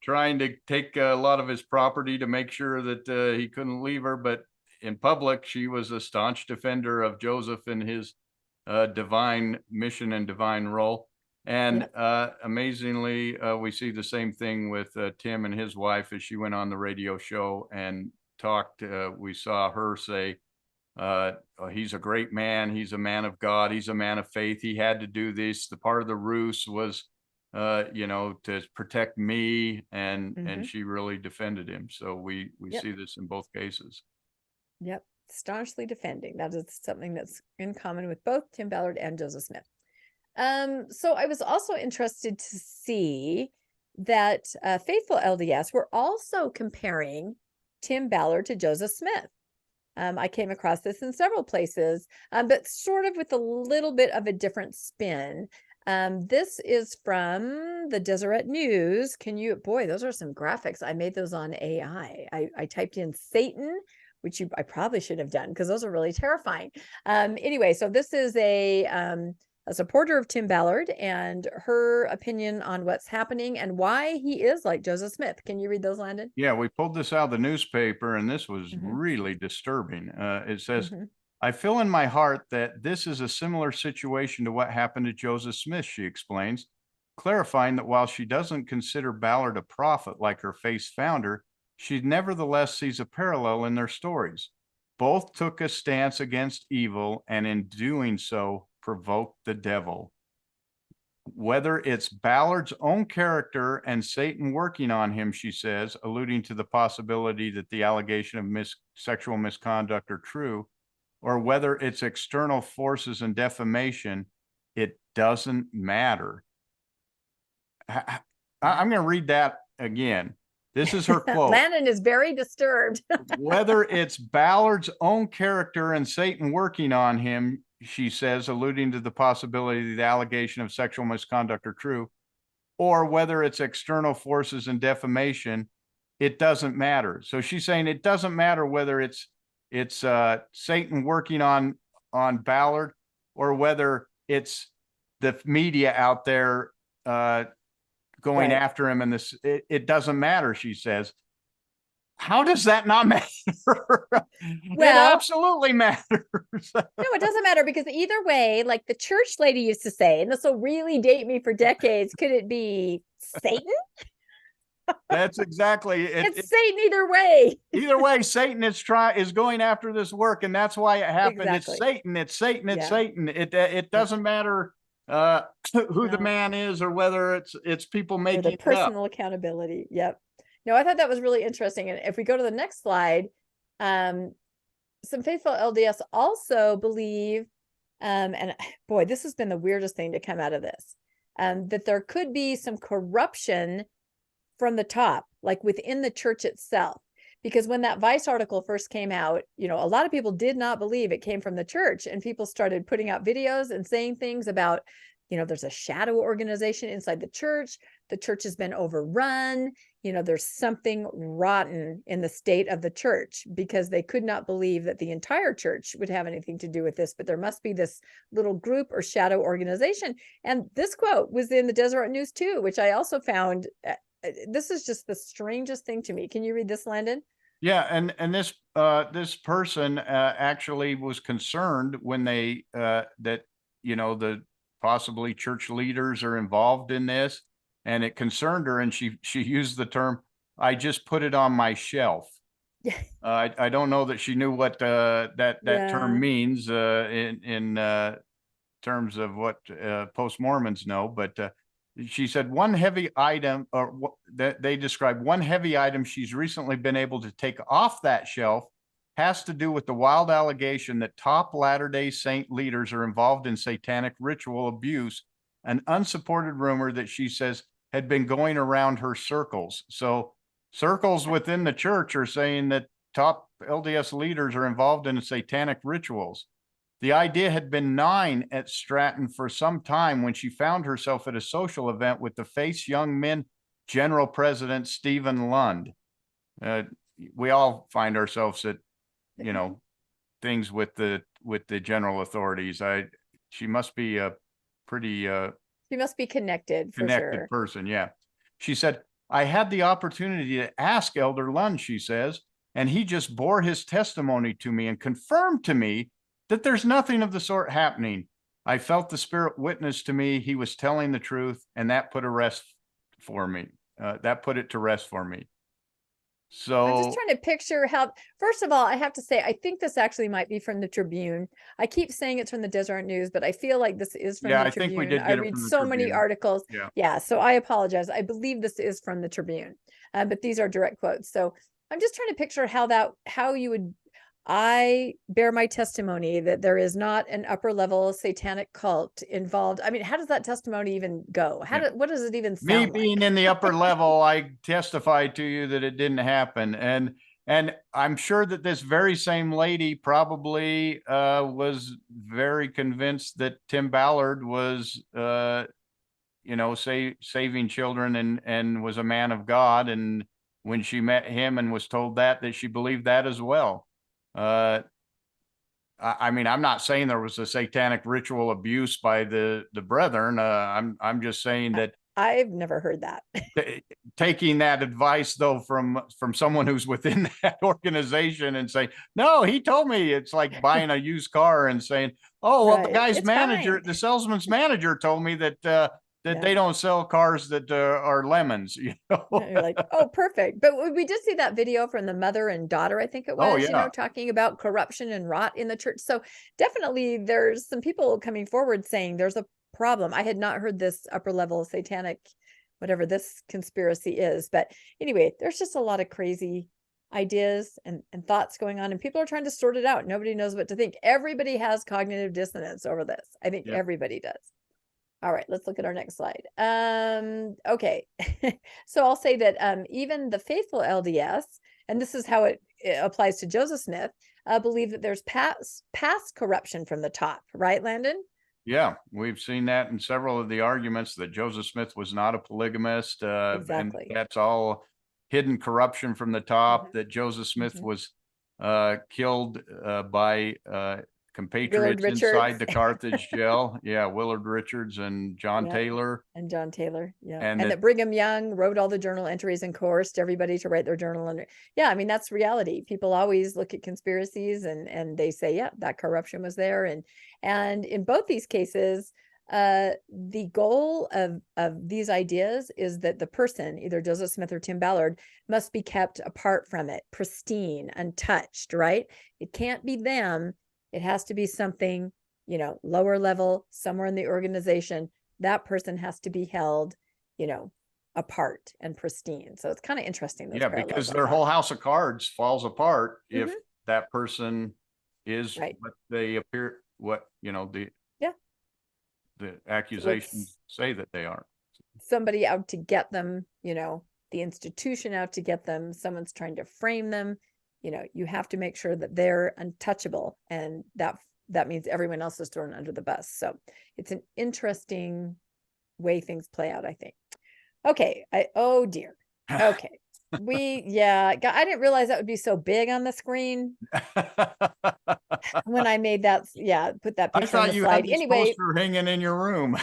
trying to take a lot of his property to make sure that he couldn't leave her. But in public, she was a staunch defender of Joseph and his divine mission and divine role. And amazingly, we see the same thing with Tim and his wife as she went on the radio show and talked. We saw her say, he's a great man. He's a man of God. He's a man of faith. He had to do this. The part of the ruse was, to protect me, and she really defended him. So we see this in both cases. Yep. Staunchly defending. That is something that's in common with both Tim Ballard and Joseph Smith. So I was also interested to see that faithful LDS were also comparing Tim Ballard to Joseph Smith. I came across this in several places, but sort of with a little bit of a different spin. This is from the Deseret News. Boy, those are some graphics. I made those on AI. I typed in Satan, which I probably should have done because those are really terrifying. Anyway, so this is a supporter of Tim Ballard and her opinion on what's happening and why he is like Joseph Smith. Can you read those, Landon? Yeah, we pulled this out of the newspaper, and this was really disturbing. It says, I feel in my heart that this is a similar situation to what happened to Joseph Smith, she explains, clarifying that while she doesn't consider Ballard a prophet like her faith's founder, she nevertheless sees a parallel in their stories. Both took a stance against evil, and in doing so, provoked the devil. Whether it's Ballard's own character and Satan working on him, she says, alluding to the possibility that the allegation of sexual misconduct are true, or whether it's external forces and defamation, it doesn't matter. I'm going to read that again. This is her quote. Landon is very disturbed. Whether it's Ballard's own character and Satan working on him, she says, alluding to the possibility that the allegation of sexual misconduct are true, or whether it's external forces and defamation, it doesn't matter. So she's saying it doesn't matter whether it's Satan working on Ballard, or whether it's the media out there going after him. And it doesn't matter, she says. How does that not matter? Well, it absolutely matters. No, it doesn't matter, because either way, like the church lady used to say, and this will really date me for decades, could it be Satan? That's exactly it. It's Satan either way. Either way, Satan is going after this work, and that's why it happened. Exactly. It's Satan. It's Satan. It's Satan. It doesn't matter who the No. man is, or whether it's people Or making the it up. personal accountability. Yep. No, I thought that was really interesting. And if we go to the next slide, some faithful LDS also believe, and boy, this has been the weirdest thing to come out of this, that there could be some corruption from the top, like within the church itself. Because when that Vice article first came out, a lot of people did not believe it came from the church, and people started putting out videos and saying things about, there's a shadow organization inside the church. The church has been overrun. There's something rotten in the state of the church, because they could not believe that the entire church would have anything to do with this, but there must be this little group or shadow organization. And this quote was in the Deseret News too, which I also found, this is just the strangest thing to me. Can you read this, Landon? Yeah, and this person actually was concerned when they that the possibly church leaders are involved in this, and it concerned her, and she used the term, "I just put it on my shelf." Yeah. I don't know that she knew what that Yeah. term means in terms of what post-Mormons know, but she said one heavy item, or that they described one heavy item she's recently been able to take off that shelf, has to do with the wild allegation that top Latter-day Saint leaders are involved in satanic ritual abuse, an unsupported rumor that she says had been going around her circles. So circles within the church are saying that top LDS leaders are involved in satanic rituals. The idea had been gnawing at Stratton for some time when she found herself at a social event with the Face Young Men General President Stephen Lund. We all find ourselves at, things with the general authorities. She must be a pretty she must be connected connected person. Yeah. She said, I had the opportunity to ask Elder Lund, she says, and he just bore his testimony to me and confirmed to me that there's nothing of the sort happening. I felt the Spirit witness to me. He was telling the truth, and that put it to rest for me. So I'm just trying to picture how, first of all, I have to say, I think this actually might be from the Tribune. I keep saying it's from the Deseret News, but I feel like this is from the Tribune. think we did get it read from the so many Tribune. articles. Yeah. So I apologize. I believe this is from the Tribune, but these are direct quotes. So I'm just trying to picture how you would, I bear my testimony that there is not an upper level satanic cult involved. I mean, how does that testimony even go? What does it even sound like? Me being in the upper level, I testify to you that it didn't happen. And I'm sure that this very same lady probably was very convinced that Tim Ballard was saving children and was a man of God. And when she met him and was told that she believed that as well. I mean, I'm not saying there was a satanic ritual abuse by the brethren. I'm just saying that I've never heard that. Taking that advice though from someone who's within that organization and saying, no, he told me, it's like buying a used car and saying, oh, well, the guy's manager, the salesman's manager told me that they don't sell cars that are lemons, You're like, oh, perfect. But we did see that video from the mother and daughter, I think it was, talking about corruption and rot in the church. So definitely there's some people coming forward saying there's a problem. I had not heard this upper level satanic, whatever this conspiracy is. But anyway, there's just a lot of crazy ideas and thoughts going on, and people are trying to sort it out. Nobody knows what to think. Everybody has cognitive dissonance over this. I think everybody does. All right, let's look at our next slide. Okay. So I'll say that even the faithful LDS, and this is how it applies to Joseph Smith, believe that there's past corruption from the top, right, Landon? Yeah, we've seen that in several of the arguments that Joseph Smith was not a polygamist. Exactly. And that's all hidden corruption from the top, that Joseph Smith was killed by compatriots inside the Carthage jail. Yeah, Willard Richards and John Taylor. And John Taylor, and that Brigham Young wrote all the journal entries and coerced everybody to write their journal. I mean, that's reality. People always look at conspiracies and they say, that corruption was there. And in both these cases, the goal of these ideas is that the person, either Joseph Smith or Tim Ballard, must be kept apart from it, pristine, untouched, right? It can't be them. It has to be something lower level, somewhere in the organization, that person has to be held, apart and pristine. So it's kind of interesting. Yeah, because their whole house of cards falls apart if that person is what they appear, the accusations say that they are. Somebody out to get them, the institution out to get them, someone's trying to frame them. You have to make sure that they're untouchable, and that means everyone else is thrown under the bus. So it's an interesting way things play out, I think. Okay. Oh dear. Okay. I didn't realize that would be so big on the screen when I made that. Yeah. Put that picture on the slide. Anyway, poster hanging in your room.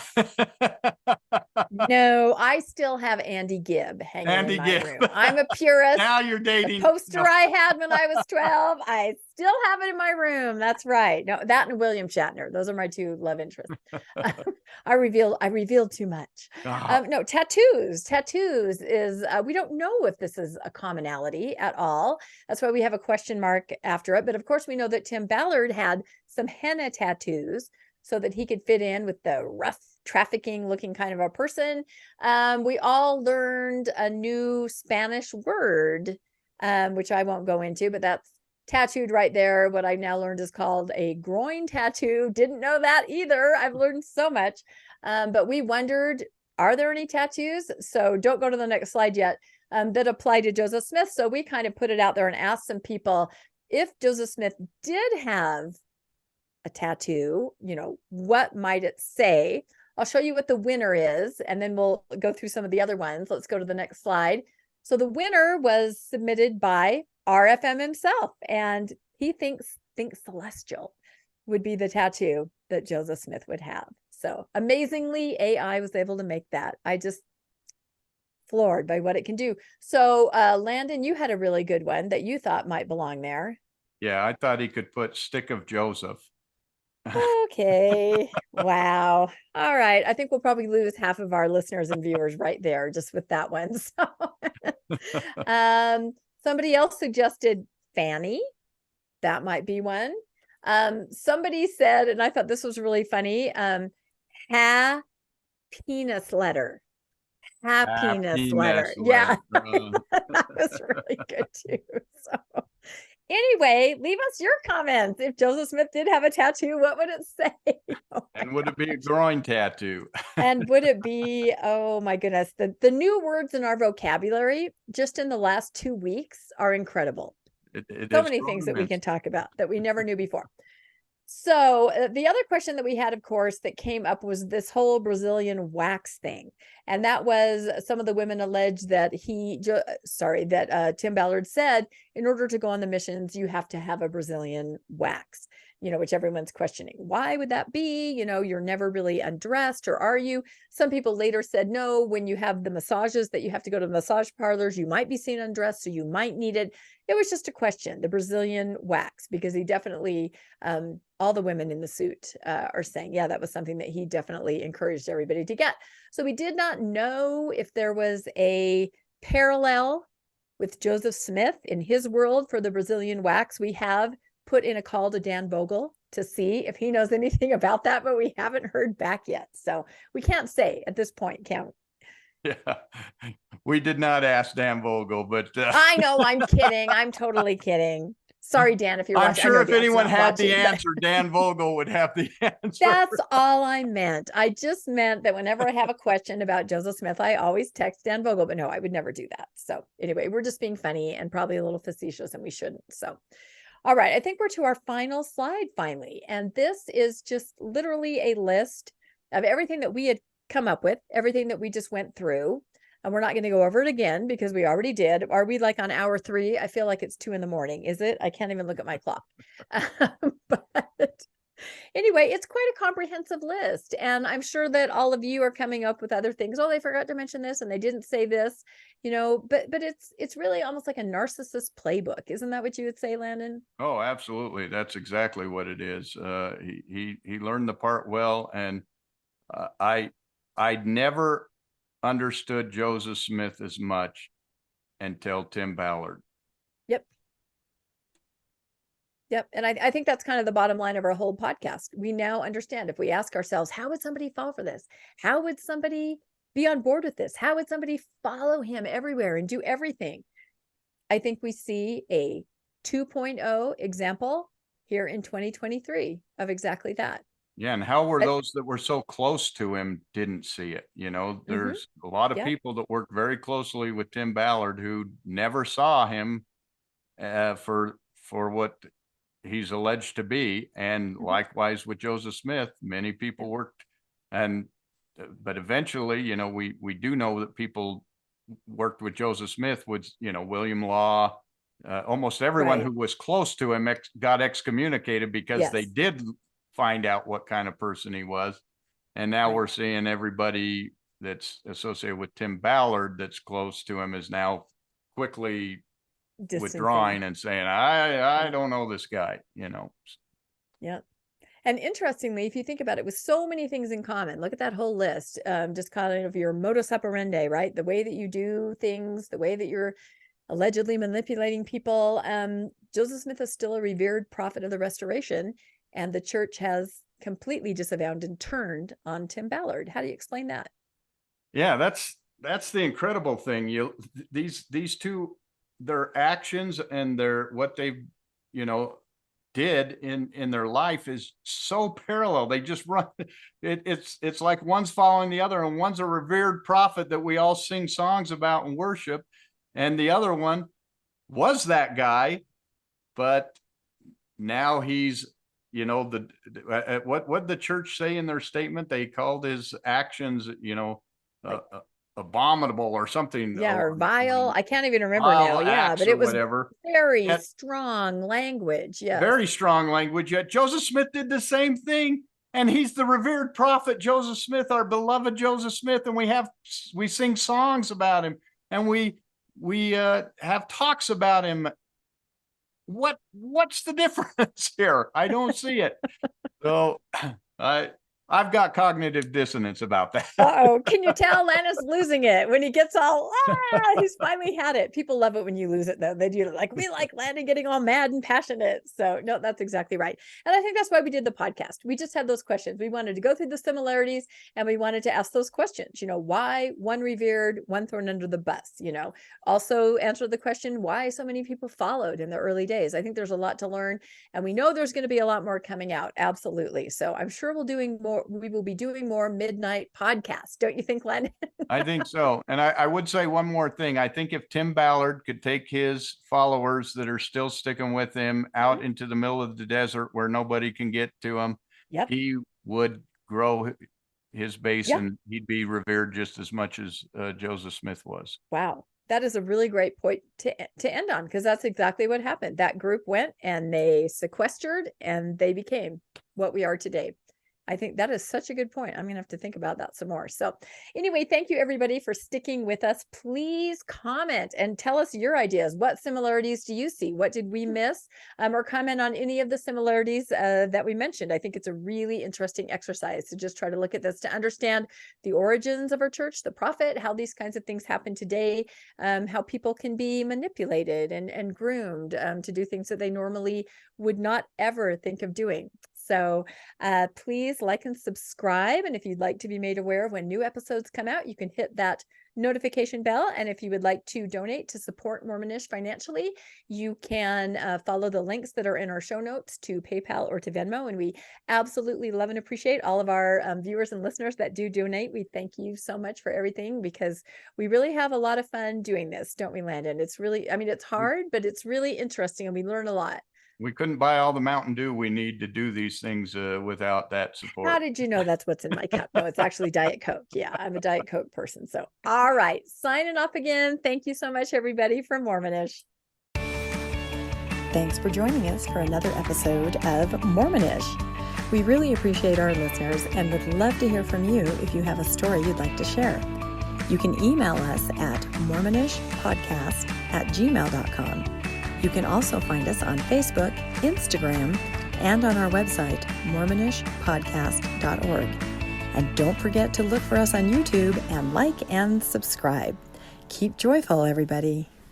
No, I still have Andy Gibb hanging in my room. I'm a purist. Now you're dating. The poster I had when I was 12, I still have it in my room. That's right. No, that and William Shatner. Those are my two love interests. I revealed too much. No, tattoos. Tattoos is, we don't know if this is a commonality at all. That's why we have a question mark after it. But of course, we know that Tim Ballard had some henna tattoos so that he could fit in with the rough trafficking looking kind of a person. We all learned a new Spanish word, which I won't go into, but that's tattooed right there. What I've now learned is called a groin tattoo. Didn't know that either. I've learned so much. But we wondered, are there any tattoos? So don't go to the next slide yet, that apply to Joseph Smith. So we kind of put it out there and asked some people if Joseph Smith did have a tattoo, what might it say? I'll show you what the winner is, and then we'll go through some of the other ones. Let's go to the next slide. So the winner was submitted by RFM himself, and he thinks celestial would be the tattoo that Joseph Smith would have. So amazingly, AI was able to make that. I just floored by what it can do. So Landon, you had a really good one that you thought might belong there. Yeah, I thought he could put Stick of Joseph. Okay. Wow. All right. I think we'll probably lose half of our listeners and viewers right there just with that one. So somebody else suggested Fanny. That might be one. Somebody said, and I thought this was really funny, penis letter. Penis letter. Yeah. That was really good too. So anyway, leave us your comments. If Joseph Smith did have a tattoo, what would it say? And would it be a groin tattoo? And would it be, oh my goodness, the new words in our vocabulary just in the last 2 weeks are incredible. So many things that we can talk about that we never knew before. So the other question that we had, of course, that came up was this whole Brazilian wax thing. And that was some of the women alleged that Tim Ballard said, in order to go on the missions, you have to have a Brazilian wax, which everyone's questioning. Why would that be? You're never really undressed, or are you? Some people later said, no, when you have the massages that you have to go to the massage parlors, you might be seen undressed, so you might need it. It was just a question, the Brazilian wax, because he definitely, all the women in the suit are saying, yeah, that was something that he definitely encouraged everybody to get. So we did not know if there was a parallel with Joseph Smith in his world for the Brazilian wax. We have put in a call to Dan Vogel to see if he knows anything about that, but we haven't heard back yet. So we can't say at this point, can we? Yeah, we did not ask Dan Vogel, but I know, I'm kidding. I'm totally kidding. Sorry, Dan, if you're watching. I'm sure if anyone had the answer, Dan Vogel would have the answer. That's all I meant. I just meant that whenever I have a question about Joseph Smith, I always text Dan Vogel, but no, I would never do that. So anyway, we're just being funny and probably a little facetious, and we shouldn't. So, all right, I think we're to our final slide finally. And this is just literally a list of everything that we had come up with, everything that we just went through. And we're not going to go over it again because we already did. Are we like on hour 3? I feel like it's 2 a.m. Is it? I can't even look at my clock. But anyway, it's quite a comprehensive list. And I'm sure that all of you are coming up with other things. Oh, they forgot to mention this and they didn't say this, but it's really almost like a narcissist playbook. Isn't that what you would say, Landon? Oh, absolutely. That's exactly what it is. He learned the part well. And I'd never understood Joseph Smith as much until Tim Ballard. Yep. Yep. And I think that's kind of the bottom line of our whole podcast. We now understand, if we ask ourselves, how would somebody fall for this? How would somebody be on board with this? How would somebody follow him everywhere and do everything? I think we see a 2.0 example here in 2023 of exactly that. Yeah. And how were those that were so close to him didn't see it? You know, there's a lot of people that worked very closely with Tim Ballard who never saw him for what he's alleged to be. And likewise with Joseph Smith, many people worked, but eventually, you know, we do know that people worked with Joseph Smith with, you know, William Law, almost everyone who was close to him got excommunicated because they did find out what kind of person he was. And now we're seeing everybody that's associated with Tim Ballard that's close to him is now quickly withdrawing and saying, I don't know this guy, you know. Yeah. And interestingly, if you think about it, with so many things in common, look at that whole list, just kind of your modus operandi, right? The way that you do things, the way that you're allegedly manipulating people. Joseph Smith is still a revered prophet of the Restoration, and the church has completely disavowed and turned on Tim Ballard. How do you explain that? Yeah, that's the incredible thing. These two, their actions and what they, you know, did in their life is so parallel. They just run. It's like one's following the other, and one's a revered prophet that we all sing songs about and worship, and the other one was that guy, but now he's, you know, what the church say in their statement? They called his actions, you know, abominable or something. Yeah, or vile. I can't even remember now. Yeah, but it was very strong language. Yeah, very strong language. Yet Joseph Smith did the same thing, and he's the revered prophet Joseph Smith, our beloved Joseph Smith, and we sing songs about him, and we have talks about him. What's the difference here? I don't see it. So I've got cognitive dissonance about that. Uh-oh. Can you tell Landon's losing it when he gets all, he's finally had it. People love it when you lose it, though. They do, like, we like Landon getting all mad and passionate. So no, that's exactly right. And I think that's why we did the podcast. We just had those questions. We wanted to go through the similarities, and we wanted to ask those questions. You know, why one revered, one thrown under the bus? You know, also answer the question, why so many people followed in the early days. I think there's a lot to learn, and we know there's going to be a lot more coming out. Absolutely. So I'm sure we will be doing more midnight podcasts. Don't you think, Len? I think so. And I would say one more thing. I think if Tim Ballard could take his followers that are still sticking with him out into the middle of the desert where nobody can get to him, he would grow his base and he'd be revered just as much as Joseph Smith was. Wow. That is a really great point to end on, because that's exactly what happened. That group went and they sequestered and they became what we are today. I think that is such a good point. I'm going to have to think about that some more. So anyway, thank you everybody for sticking with us. Please comment and tell us your ideas. What similarities do you see? What did we miss? Or comment on any of the similarities that we mentioned. I think it's a really interesting exercise to just try to look at this, to understand the origins of our church, the prophet, how these kinds of things happen today, how people can be manipulated and groomed to do things that they normally would not ever think of doing. So please like and subscribe. And if you'd like to be made aware of when new episodes come out, you can hit that notification bell. And if you would like to donate to support Mormonish financially, you can follow the links that are in our show notes to PayPal or to Venmo. And we absolutely love and appreciate all of our viewers and listeners that do donate. We thank you so much for everything, because we really have a lot of fun doing this, don't we, Landon? It's really, I mean, it's hard, but it's really interesting and we learn a lot. We couldn't buy all the Mountain Dew we need to do these things without that support. How did you know that's what's in my cup? No, it's actually Diet Coke. Yeah, I'm a Diet Coke person. So, all right, signing off again. Thank you so much, everybody, from Mormonish. Thanks for joining us for another episode of Mormonish. We really appreciate our listeners and would love to hear from you if you have a story you'd like to share. You can email us at mormonishpodcast@gmail.com. You can also find us on Facebook, Instagram, and on our website, mormonishpodcast.org. And don't forget to look for us on YouTube and like and subscribe. Keep joyful, everybody.